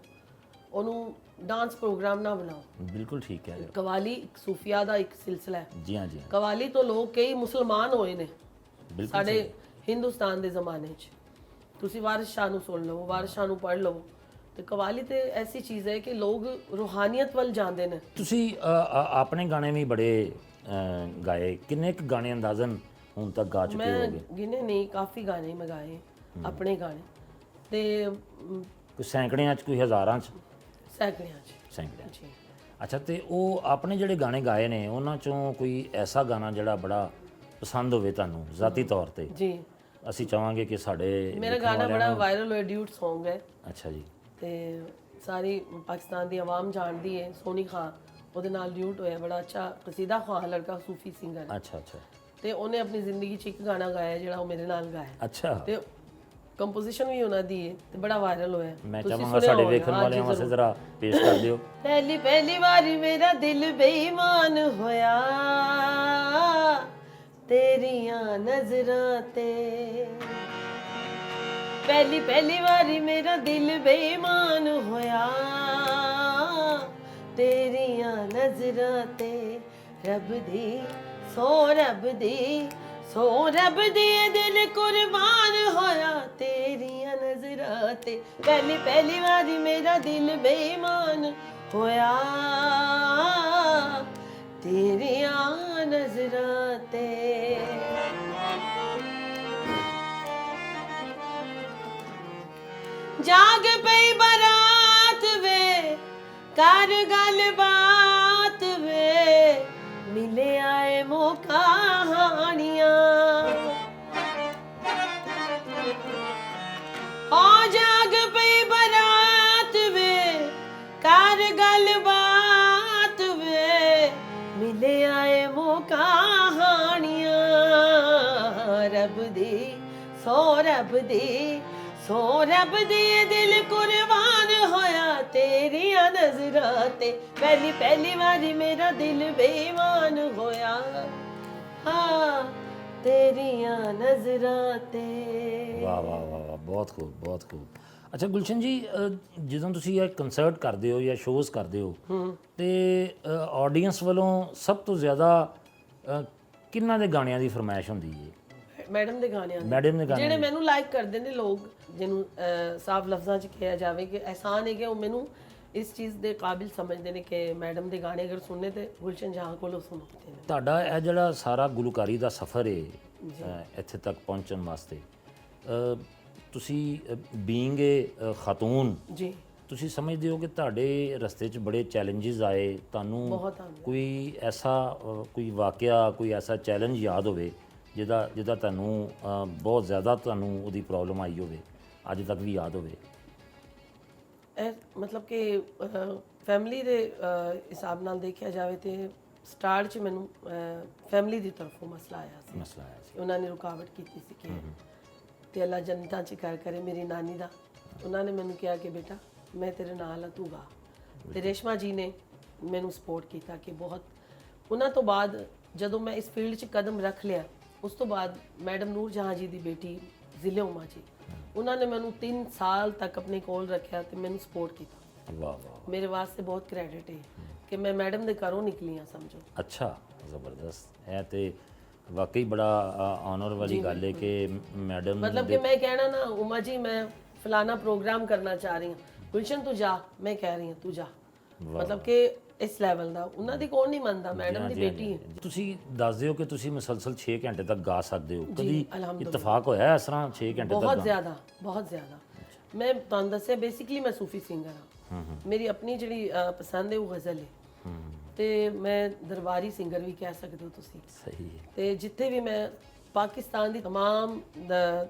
ਉਹਨੂੰ ਡਾਂਸ ਪ੍ਰੋਗਰਾਮ ਨਾ ਬਣਾਓ। ਬਿਲਕੁਲ ਠੀਕ ਹੈ ਕਵਾਲੀ ਇੱਕ ਸੂਫੀਆ ਦਾ ਇੱਕ ਸਿਲਸਿਲਾ ਹੈ। ਜੀ ਹਾਂ ਜੀ ਹਾਂ, ਕਵਾਲੀ ਤੋਂ ਲੋਕ ਕਈ ਮੁਸਲਮਾਨ ਹੋਏ ਨੇ ਬਿਲਕੁਲ ਸਾਡੇ ਹਿੰਦੁਸਤਾਨ ਦੇ ਜ਼ਮਾਨੇ 'ਚ। ਤੁਸੀਂ ਵਾਰਿਸ ਸ਼ਾਹ ਨੂੰ ਸੁਣ ਲਵੋ, ਵਾਰਿਸ ਸ਼ਾਹ ਨੂੰ ਪੜ੍ਹ ਲਵੋ, ਤੇ ਕਵਾਲੀ ਤੇ ਐਸੀ ਚੀਜ਼ ਹੈ ਕਿ ਲੋਕ ਰੂਹਾਨੀਅਤ ਵੱਲ ਜਾਂਦੇ ਨੇ। ਤੁਸੀਂ ਆਪਣੇ ਗਾਣੇ ਵੀ ਬੜੇ ਗਾਏ, ਕਿੰਨੇ ਕੁ ਗਾਣੇ ਅੰਦਾਜ਼ਨ ਹੁਣ ਤੱਕ ਗਾ ਚੁੱਕੇ ਮੈਂ ਹੋਗੇ? ਗਿਣੇ ਨਹੀਂ, ਕਾਫੀ ਗਾਣੇ ਮੈਂ ਗਾਏ ਆਪਣੇ ਗਾਣੇ ਤੇ ਕੋਈ ਸੈਂਕੜਿਆਂ 'ਚ, ਕੋਈ ਹਜ਼ਾਰਾਂ 'ਚ? ਸੈਂਕੜਿਆਂ 'ਚ ਸੈਂਕੜਿਆਂ 'ਚ। ਜੀ। ਅੱਛਾ, ਤੇ ਉਹ ਆਪਣੇ ਜਿਹੜੇ ਗਾਣੇ ਗਾਏ ਨੇ ਉਹਨਾਂ 'ਚੋਂ ਕੋਈ ਐਸਾ ਗਾਣਾ ਜਿਹੜਾ ਬੜਾ ਪਸੰਦ ਹੋਵੇ ਤੁਹਾਨੂੰ ਜ਼ਾਤੀ ਤੌਰ ਤੇ? ਜੀ ਅਸੀਂ ਚਾਹਾਂਗੇ ਕਿ ਸਾਡੇ ਮੇਰਾ ਗਾਣਾ ਬੜਾ ਵਾਇਰਲ ਹੋਇਆ, ਡਿਊਟ Song ਹੈ ਅੱਛਾ ਜੀ, ਤੇ ਸਾਰੀ ਪਾਕਿਸਤਾਨ ਦੀ ਆਵਾਮ ਜਾਣਦੀ ਹੈ। ਸੋਨੀ ਖਾਨ ਉਹਦੇ ਨਾਲ ਡਿਊਟ ਹੋਇਆ, ਬੜਾ ਅੱਛਾ ਕਸੀਦਾ ਖਾਨ ਲੜਕਾ ਸੂਫੀ ਸਿੰਗਰ ਹੈ ਅੱਛਾ ਅੱਛਾ ਤੇ ਉਹਨੇ ਆਪਣੀ ਜ਼ਿੰਦਗੀ 'ਚ ਇੱਕ ਗਾਣਾ ਗਾਇਆ ਜਿਹੜਾ ਉਹ ਮੇਰੇ ਨਾਲ ਗਾਇਆ ਅੱਛਾ। ਤੇ ਕੰਪੋਜੀਸ਼ਨ ਵੀ ਉਹਨਾਂ ਦੀ ਹੈ ਤੇ ਬੜਾ ਵਾਇਰਲ ਹੋਇਆ। ਮੈਂ ਚਾਹਾਂਗਾ ਸਾਡੇ ਵੇਖਣ ਵਾਲਿਆਂ ਵਾਸਤੇ ਜ਼ਰਾ ਪੇਸ਼ ਕਰ ਦਿਓ। ਪਹਿਲੀ ਵਾਰੀ ਮੇਰਾ ਦਿਲ ਬੇਈਮਾਨ ਹੋਇਆ ਤੇਰੀਆਂ ਨਜ਼ਰਾਂ ਤੇ। ਪਹਿਲੀ ਵਾਰੀ ਮੇਰਾ ਦਿਲ ਬੇਈਮਾਨ ਹੋਇਆ ਤੇਰੀਆਂ ਨਜ਼ਰਾਂ ਤੇ। ਰੱਬ ਦੀ ਸੋ ਰੱਬ ਦੀ ਦਿਲ ਕੁਰਬਾਨ ਹੋਇਆ ਤੇਰੀਆਂ ਨਜ਼ਰਾਂ ਤੇ। ਪਹਿਲੀ ਵਾਰੀ ਮੇਰਾ ਦਿਲ ਬੇਈਮਾਨ ਹੋਇਆ ਤੇਰੀਆਂ ਨਜ਼ਰਾਂ ਤੇ। ਜਾਗ ਪਈ ਬਰਾਤ ਵੇ ਕਰ ਗੱਲਬਾਤ ਵੇ ਮਿਲੇ ਆਏ ਮੌਕਾ ਹਾਣੀਆਂ। ਹੋ ਜਾਗ ਪਈ ਬਰਾਤ ਵੇ ਕਰ ਗੱਲਬਾਤ ਵੇ ਮਿਲੇ ਆਏ ਮੌਕਾ ਹਾਣੀਆਂ। ਸੋ ਰੱਬ ਦੀ ਦਿਲ ਕੁਰਬਾਨ ਹੋਇਆ ਤੇਰੀਆਂ ਨਜ਼ਰਾਂ ਤੇ। ਪਹਿਲੀ ਵਾਰੀ ਮੇਰਾ ਦਿਲ ਬੇਈਮਾਨ ਹੋਇਆ ਹਾਂ ਤੇਰੀਆਂ ਨਜ਼ਰਾਂ ਤੇ। ਵਾਹ ਵਾਹ ਵਾਹ ਵਾਹ, ਬਹੁਤ ਖੂਬ ਬਹੁਤ ਖੂਬ। ਅੱਛਾ ਗੁਲਸ਼ਨ ਜੀ, ਜਦੋਂ ਤੁਸੀਂ ਇਹ ਕੰਸਰਟ ਕਰਦੇ ਹੋ ਜਾਂ ਸ਼ੋਜ਼ ਕਰਦੇ ਹੋ ਤੇ ਆਡੀਅנס ਵੱਲੋਂ ਸਭ ਤੋਂ ਜ਼ਿਆਦਾ ਕਿਹਨਾਂ ਦੇ ਗਾਣਿਆਂ ਦੀ ਫਰਮਾਇਸ਼ ਹੁੰਦੀ ਹੈ? ਮੈਡਮ ਦੇ ਗਾਣਿਆਂ ਦੀ। ਮੈਡਮ ਦੇ ਗਾਣੇ ਜਿਹੜੇ ਮੈਨੂੰ ਲਾਈਕ ਕਰਦੇ ਨੇ ਲੋਕ, ਜਿਹਨੂੰ ਸਾਫ਼ ਲਫ਼ਜ਼ਾਂ 'ਚ ਕਿਹਾ ਜਾਵੇ ਕਿ ਅਹਿਸਾਨ ਹੈ ਕਿ ਉਹ ਮੈਨੂੰ ਇਸ ਚੀਜ਼ ਦੇ ਕਾਬਿਲ ਸਮਝਦੇ ਨੇ ਕਿ ਮੈਡਮ ਦੇ ਗਾਣੇ ਅਗਰ ਸੁਣਨੇ ਤੇ ਗੁਲਸ਼ਨ ਜਹਾਂ ਕੋਲੋਂ ਸੁਣਦੇ ਨੇ। ਤੁਹਾਡਾ ਇਹ ਜਿਹੜਾ ਸਾਰਾ ਗੁਲਕਾਰੀ ਦਾ ਸਫ਼ਰ ਹੈ ਇੱਥੇ ਤੱਕ ਪਹੁੰਚਣ ਵਾਸਤੇ, ਤੁਸੀਂ ਬੀਇੰਗ ਏ ਖਾਤੂਨ, ਜੀ ਤੁਸੀਂ ਸਮਝਦੇ ਹੋ ਕਿ ਤੁਹਾਡੇ ਰਸਤੇ 'ਚ ਬੜੇ ਚੈਲੰਜਸ ਆਏ ਤੁਹਾਨੂੰ? ਬਹੁਤ ਆਉਂਦੇ। ਕੋਈ ਐਸਾ ਕੋਈ ਵਾਕਿਆ, ਕੋਈ ਐਸਾ ਚੈਲੰਜ ਯਾਦ ਹੋਵੇ ਜਿਹਦਾ ਤੁਹਾਨੂੰ ਬਹੁਤ ਜ਼ਿਆਦਾ ਤੁਹਾਨੂੰ ਉਹਦੀ ਪ੍ਰੋਬਲਮ ਆਈ ਹੋਵੇ, ਅੱਜ ਤੱਕ ਵੀ ਯਾਦ ਹੋਵੇ? ਇਹ ਮਤਲਬ ਕਿ ਫੈਮਿਲੀ ਦੇ ਹਿਸਾਬ ਨਾਲ ਦੇਖਿਆ ਜਾਵੇ ਤੇ ਸਟਾਰਟ 'ਚ ਮੈਨੂੰ ਫੈਮਿਲੀ ਦੀ ਤਰਫੋਂ ਮਸਲਾ ਆਇਆ ਸੀ। ਮਸਲਾ ਆਇਆ ਸੀ। ਉਹਨਾਂ ਨੇ ਰੁਕਾਵਟ ਕੀਤੀ ਸੀ ਕਿ ਤੇ ਅੱਲਾ ਜੰਨਤਾਂ 'ਚ ਕਰ ਕਰੇ ਮੇਰੀ ਨਾਨੀ ਦਾ। ਉਹਨਾਂ ਨੇ ਮੈਨੂੰ ਕਿਹਾ ਕਿ ਬੇਟਾ ਮੈਂ ਤੇਰੇ ਨਾਲ ਆ, ਤੂੰ ਗਾ। ਤੇ ਰੇਸ਼ਮਾ ਜੀ ਨੇ ਮੈਨੂੰ ਸਪੋਰਟ ਕੀਤਾ ਕਿ ਬਹੁਤ। ਉਹਨਾਂ ਤੋਂ ਬਾਅਦ ਜਦੋਂ ਮੈਂ ਇਸ ਫੀਲਡ 'ਚ ਕਦਮ ਰੱਖ ਲਿਆ, ਉਸ ਤੋਂ ਬਾਅਦ ਮੈਡਮ ਨੂਰ ਜਹਾਂ ਜੀ ਦੀ ਬੇਟੀ ਜ਼ਿਲ੍ਹੇ ਉਮਾ ਜੀ, ਉਹਨਾਂ ਨੇ ਮੈਨੂੰ 3 ਸਾਲ ਤੱਕ ਆਪਣੇ ਕੋਲ ਰੱਖਿਆ ਤੇ ਮੈਨੂੰ ਸਪੋਰਟ ਕੀਤਾ। ਵਾਹ ਵਾਹ, ਮੇਰੇ ਵਾਸਤੇ ਬਹੁਤ ਕ੍ਰੈਡਿਟ ਹੈ ਕਿ ਮੈਂ ਮੈਡਮ ਦੇ ਘਰੋਂ ਨਿਕਲੀ ਹਾਂ ਸਮਝੋ। ਅੱਛਾ, ਜ਼ਬਰਦਸਤ। ਇਹ ਤੇ ਵਾਕਈ ਬੜਾ ਆਨਰ ਵਾਲੀ ਗੱਲ ਹੈ ਕਿ ਮੈਡਮ ਮਤਲਬ ਕਿ ਮੈਂ ਕਹਿਣਾ ਨਾ ਉਮਾ ਜੀ ਮੈਂ ਫਲਾਣਾ ਪ੍ਰੋਗਰਾਮ ਕਰਨਾ ਚਾਹ ਰਹੀ ਹਾਂ, ਗੁਲਸ਼ਨ ਤੂੰ ਜਾ, ਮੈਂ ਕਹਿ ਰਹੀ ਹਾਂ ਤੂੰ ਜਾ। ਮਤਲਬ ਕਿ ਇਸ ਲੈਵਲ ਦਾ ਉਹਨਾਂ ਦੀ ਕੌਣ ਨਹੀਂ ਮੰਨਦਾ, ਮੈਡਮ ਦੀ ਬੇਟੀ ਹੈ। ਤੁਸੀਂ ਦੱਸਦੇ ਹੋ ਕਿ ਤੁਸੀਂ ਮੁਸਲਸਲ 6 ਘੰਟੇ ਤੱਕ ਗਾ ਸਕਦੇ ਹੋ, ਕਦੀ ਅਲਹਮਦੁਲਿਲਾ। ਇਤਫਾਕ ਹੋਇਆ ਇਸ ਤਰ੍ਹਾਂ 6 ਘੰਟੇ ਤੱਕ? ਬਹੁਤ ਜ਼ਿਆਦਾ। ਮੈਂ ਤੁਹਾਨੂੰ ਦੱਸਿਆ ਬੇਸਿਕਲੀ ਮੈਂ ਸੂਫੀ ਸਿੰਗਰ ਹਾਂ। ਮੇਰੀ ਆਪਣੀ ਜਿਹੜੀ ਪਸੰਦ ਹੈ ਉਹ ਗਜ਼ਲ ਹੈ ਤੇ ਮੈਂ ਦਰਬਾਰੀ ਸਿੰਗਰ ਵੀ ਕਹਿ ਸਕਦੇ ਹੋ ਤੁਸੀਂ। ਸਹੀ ਹੈ। ਤੇ ਜਿੱਥੇ ਵੀ ਮੈਂ ਪਾਕਿਸਤਾਨ ਦੀ तमाम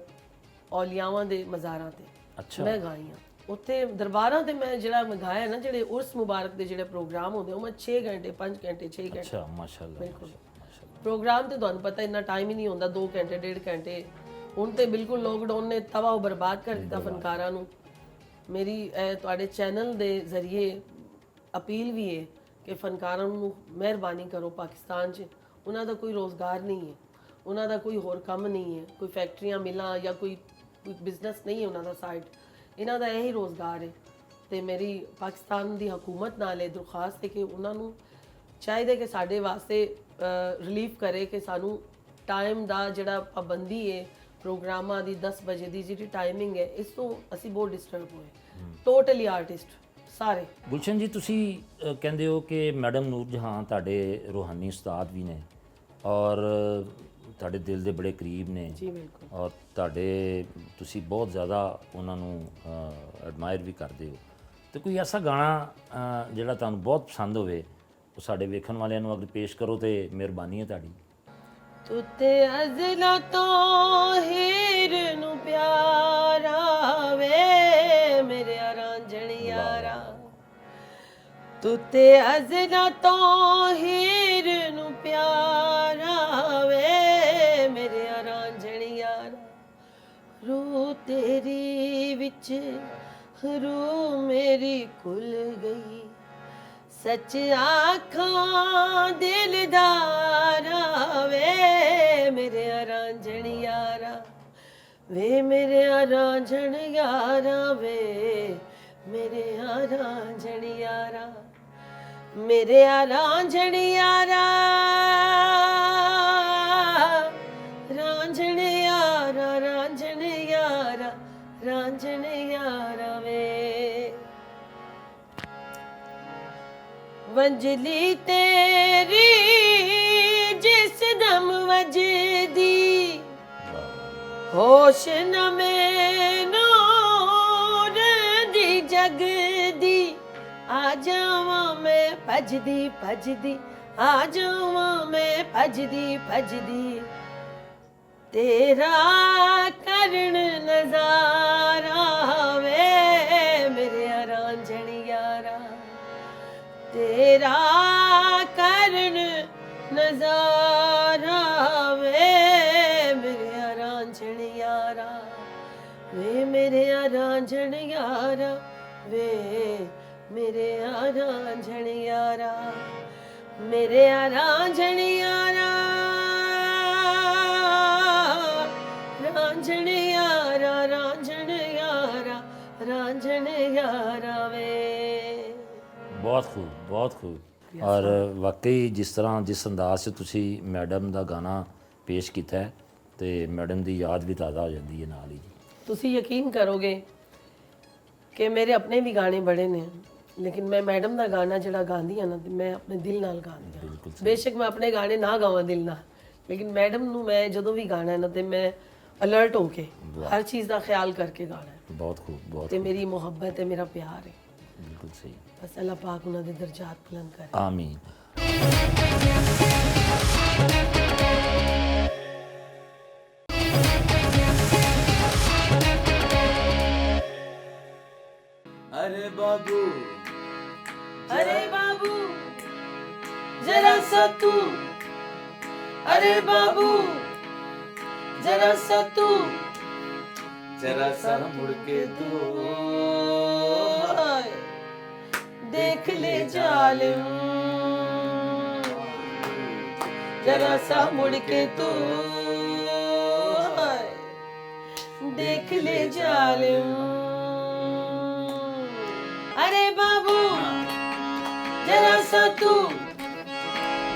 ਔਲੀਆਵਾਂ ਦੇ ਮਜ਼ਾਰਾਂ ਤੇ ਅੱਛਾ, ਮੈਂ ਗਾਈ ਹਾਂ। ਉੱਥੇ ਦਰਬਾਰਾਂ ਤੇ ਮੈਂ ਜਿਹੜਾ ਮੰਗਾਇਆ ਨਾ, ਜਿਹੜੇ ਉਰਸ ਮੁਬਾਰਕ ਦੇ ਜਿਹੜੇ ਪ੍ਰੋਗਰਾਮ ਹੁੰਦੇ ਉਹ ਮੈਂ 6 ਘੰਟੇ 5 ਘੰਟੇ 6 ਘੰਟੇ ਅੱਛਾ ਮਾਸ਼ਾਅੱਲਾ ਬਿਲਕੁਲ ਪ੍ਰੋਗਰਾਮ ਤੇ ਤੁਹਾਨੂੰ ਪਤਾ ਇੰਨਾ ਟਾਈਮ ਹੀ ਨਹੀਂ ਹੁੰਦਾ, 2 ਘੰਟੇ 1.5 ਘੰਟੇ। ਹੁਣ ਤੇ ਬਿਲਕੁਲ ਲੋਕਡਾਊਨ ਨੇ ਤਵਾ ਉਹ ਬਰਬਾਦ ਕਰ ਦਿੱਤਾ ਫਨਕਾਰਾਂ ਨੂੰ। ਮੇਰੀ ਤੁਹਾਡੇ ਚੈਨਲ ਦੇ ਜ਼ਰੀਏ ਅਪੀਲ ਵੀ ਹੈ ਕਿ ਫਨਕਾਰਾਂ ਨੂੰ ਮਿਹਰਬਾਨੀ ਕਰੋ, ਪਾਕਿਸਤਾਨ 'ਚ ਉਹਨਾਂ ਦਾ ਕੋਈ ਰੋਜ਼ਗਾਰ ਨਹੀਂ ਹੈ, ਉਹਨਾਂ ਦਾ ਕੋਈ ਹੋਰ ਕੰਮ ਨਹੀਂ ਹੈ, ਕੋਈ ਫੈਕਟਰੀਆਂ ਮਿਲਾਂ ਜਾਂ ਕੋਈ ਬਿਜ਼ਨਸ ਨਹੀਂ ਹੈ ਉਹਨਾਂ ਦਾ ਸਾਈਡ, ਇਹਨਾਂ ਦਾ ਇਹੀ ਰੋਜ਼ਗਾਰ ਹੈ। ਤੇ ਮੇਰੀ ਪਾਕਿਸਤਾਨ ਦੀ ਹਕੂਮਤ ਨਾਲ ਇਹ ਦਰਖਾਸਤ ਹੈ ਕਿ ਉਹਨਾਂ ਨੂੰ ਚਾਹੀਦਾ ਕਿ ਸਾਡੇ ਵਾਸਤੇ ਰਿਲੀਫ ਕਰੇ ਕਿ ਸਾਨੂੰ ਟਾਈਮ ਦਾ ਜਿਹੜਾ ਪਾਬੰਦੀ ਹੈ ਪ੍ਰੋਗਰਾਮਾਂ ਦੀ 10 ਵਜੇ ਦੀ ਜਿਹੜੀ ਟਾਈਮਿੰਗ ਹੈ, ਇਸ ਤੋਂ ਅਸੀਂ ਬਹੁਤ ਡਿਸਟਰਬ ਹੋਏ ਟੋਟਲੀ ਆਰਟਿਸਟ ਸਾਰੇ। ਗੁਲਸ਼ਨ ਜੀ ਤੁਸੀਂ ਕਹਿੰਦੇ ਹੋ ਕਿ ਮੈਡਮ ਨੂਰ ਜਹਾਂ ਤੁਹਾਡੇ ਰੂਹਾਨੀ ਉਸਤਾਦ ਵੀ ਨੇ ਔਰ ਤੁਹਾਡੇ ਦਿਲ ਦੇ ਬੜੇ ਕਰੀਬ ਨੇ ਜੀ ਬਿਲਕੁਲ। ਔਰ ਤੁਹਾਡੇ ਤੁਸੀਂ ਬਹੁਤ ਜ਼ਿਆਦਾ ਉਹਨਾਂ ਨੂੰ ਐਡਮਾਇਰ ਵੀ ਕਰਦੇ ਹੋ, ਤੇ ਕੋਈ ਐਸਾ ਗਾਣਾ ਜਿਹੜਾ ਤੁਹਾਨੂੰ ਬਹੁਤ ਪਸੰਦ ਹੋਵੇ ਉਹ ਸਾਡੇ ਵੇਖਣ ਵਾਲਿਆਂ ਨੂੰ ਅਗਰ ਪੇਸ਼ ਕਰੋ ਤੇ ਮਿਹਰਬਾਨੀ ਹੈ ਤੁਹਾਡੀ। ਤੂੰ ਤੇ ਅਜ਼ਲਾ ਤੋਂ ਹੀਰ ਨੂੰ ਪਿਆਰਾ ਵੇ ਮੇਰੇ ਰਾਂਝਣ ਯਾਰਾ, ਤੂੰ ਤੇ ਅਜ਼ਲਾ ਤੋਂ ਹੀਰ ਨੂੰ ਪਿਆਰਾ ਵੇ ਮੇਰੇ ਰਾਂਝਣ ਯਾਰਾ, ਰੂ ਤੇਰੀ ਵਿੱਚ ਰੂ ਮੇਰੀ ਖੁੱਲ ਗਈ, ਸੱਚ ਆਖਾਂ ਦਿਲਦਾਰਾ ਵੇ ਮੇਰੇ ਰਾਂਝਣ ਯਾਰਾ, ਵੇ ਮੇਰੇ ਰਾਂਝਣ ਯਾਰਾ, ਵੇ ਮੇਰੇ ਰਾਂਝਣ ਯਾਰਾ, ਮੇਰੇ ਰਾਂਝਣ ਯਾਰਾ, ਰਾਂਝਣ ਯਾਰਾ, ਰਾਂਝਣ ਯਾਰਾ, ਰਾਂਝਣ ਯਾਰਾ ਵੇ। ਵੰਜਲੀ ਤੇਰੀ ਜਿਸ ਦਮ ਵਜਦੀ, ਹੋਸ਼ ਨ ਮੈਨੂੰ ਰਹਿੰਦੀ ਜਗਦੀ, ਆ ਜਾਵਾਂ ਮੈਂ ਭਜਦੀ ਭਜਦੀ, ਆ ਜਾਵਾਂ ਮੈਂ ਭਜਦੀ ਭਜਦੀ, ਤੇਰਾ ਕਰਨ ਨਜ਼ਾਰਾ ਵੇ ਮੇਰੇ ਰਾਂਝਣ ਯਾਰਾ, ਤੇਰਾ ਕਰਨ ਨਜ਼ਾਰਾ ਵੇ ਮੇਰੇ ਰਾਂਝਣ ਯਾਰਾ, ਵੇ ਮੇਰੇ ਰਾਂਝਣ ਯਾਰਾ, ਵੇ ਮੇਰੇ ਰਾਂਝਣ ਯਾਰਾ, ਮੇਰੇ ਰਾਂਝਣ ਯਾਰਾ, ਰਾਂਝਣ ਯਾਰਾ, ਰਾਂਝਣ ਯਾਰਾ, ਰਾਂਝਣ ਯਾਰਾ ਵੇ। ਬਹੁਤ ਖੂਬ ਬਹੁਤ ਖੂਬ। ਔਰ ਵਾਕਈ ਜਿਸ ਤਰ੍ਹਾਂ ਜਿਸ ਅੰਦਾਜ਼ 'ਚ ਤੁਸੀਂ ਮੈਡਮ ਦਾ ਗਾਣਾ ਪੇਸ਼ ਕੀਤਾ ਹੈ ਤੇ ਮੈਡਮ ਦੀ ਯਾਦ ਵੀ ਤਾਜ਼ਾ ਹੋ ਜਾਂਦੀ ਹੈ ਨਾਲ ਹੀ ਜੀ। ਤੁਸੀਂ ਯਕੀਨ ਕਰੋਗੇ ਕਿ ਮੇਰੇ ਆਪਣੇ ਵੀ ਗਾਣੇ ਬੜੇ ਨੇ, ਲੇਕਿਨ ਮੈਂ ਮੈਡਮ ਦਾ ਗਾਣਾ ਜਿਹੜਾ ਗਾਉਂਦੀ ਹਾਂ ਨਾ, ਤੇ ਮੈਂ ਆਪਣੇ ਦਿਲ ਨਾਲ ਗਾਉਂਦੀ ਹਾਂ। ਬੇਸ਼ੱਕ ਮੈਂ ਆਪਣੇ ਗਾਣੇ ਨਾ ਗਾਵਾਂ ਦਿਲ ਨਾਲ, ਲੇਕਿਨ ਮੈਡਮ ਨੂੰ ਮੈਂ ਜਦੋਂ ਵੀ ਗਾਣਾ ਹੈ ਨਾ, ਤੇ ਮੈਂ ਅਲਰਟ ਹੋ ਕੇ ਹਰ ਚੀਜ਼ ਦਾ ਖਿਆਲ ਕਰਕੇ ਗਾਣਾ ਹੈ। ਬਹੁਤ ਖੂਬ ਬਹੁਤ ਤੇ ਮੇਰੀ ਮੁਹੱਬਤ ਹੈ, ਮੇਰਾ ਪਿਆਰ ਹੈ। ਬਿਲਕੁਲ ਸਹੀ। ਬਸ ਅੱਲਾਹ ਪਾਕ ਉਹਨਾਂ ਦੇ ਦਰਜਾਤ ਬੁਲੰਦ ਕਰੇ। ਆਮੀਨ। अरे बाबू, अरे बाबू जरा सा तू, अरे बाबू जरा सा तू, जरा सा मुड़ के तू देख ले जालिम, जरा सा मुड़ के तू देख ले जालिम, अरे बाबू जरा सा तू,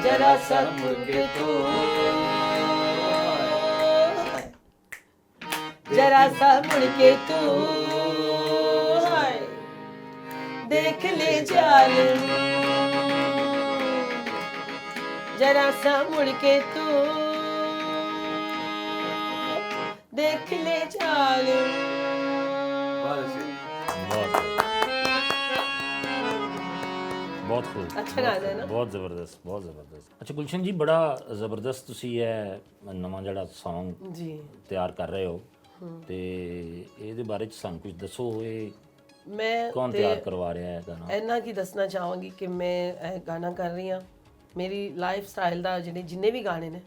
जरा सा मुड़ के तू, जरा सा मुड़ के तू देख ले जालिम, जरा सा मुड़ के तू देख ले जालिम। ਬਹੁਤ ਖੂਬ। अच्छा गाना है ना? ਬਹੁਤ ਜ਼ਬਰਦਸਤ ਬਹੁਤ ਜ਼ਬਰਦਸਤ। ਅੱਛਾ ਗੁਲਸ਼ਨ ਜੀ, ਬੜਾ ਜ਼ਬਰਦਸਤ ਤੁਸੀਂ ਇਹ ਨਵਾਂ ਜਿਹੜਾ ਸੌਂਗ जी ਤਿਆਰ ਕਰ ਰਹੇ ਹੋ ਤੇ ਇਹਦੇ ਬਾਰੇ ਚ ਸਾਨੂੰ ਕੁਝ ਦੱਸੋ। ਇਹ ਮੈਂ ਕੌਣ ਤੇ ਤਿਆਰ ਕਰਵਾ ਰਿਹਾ ਹੈ ਗਾਣਾ? ਇੰਨਾ ਕੀ ਦੱਸਣਾ ਚਾਹਾਂਗੀ ਕਿ ਮੈਂ ਇਹ ਗਾਣਾ ਕਰ ਰਹੀ ਹਾਂ, ਮੇਰੀ ਲਾਈਫ ਸਟਾਈਲ ਦਾ ਜਿੰਨੇ ਵੀ ਗਾਣੇ ਨੇ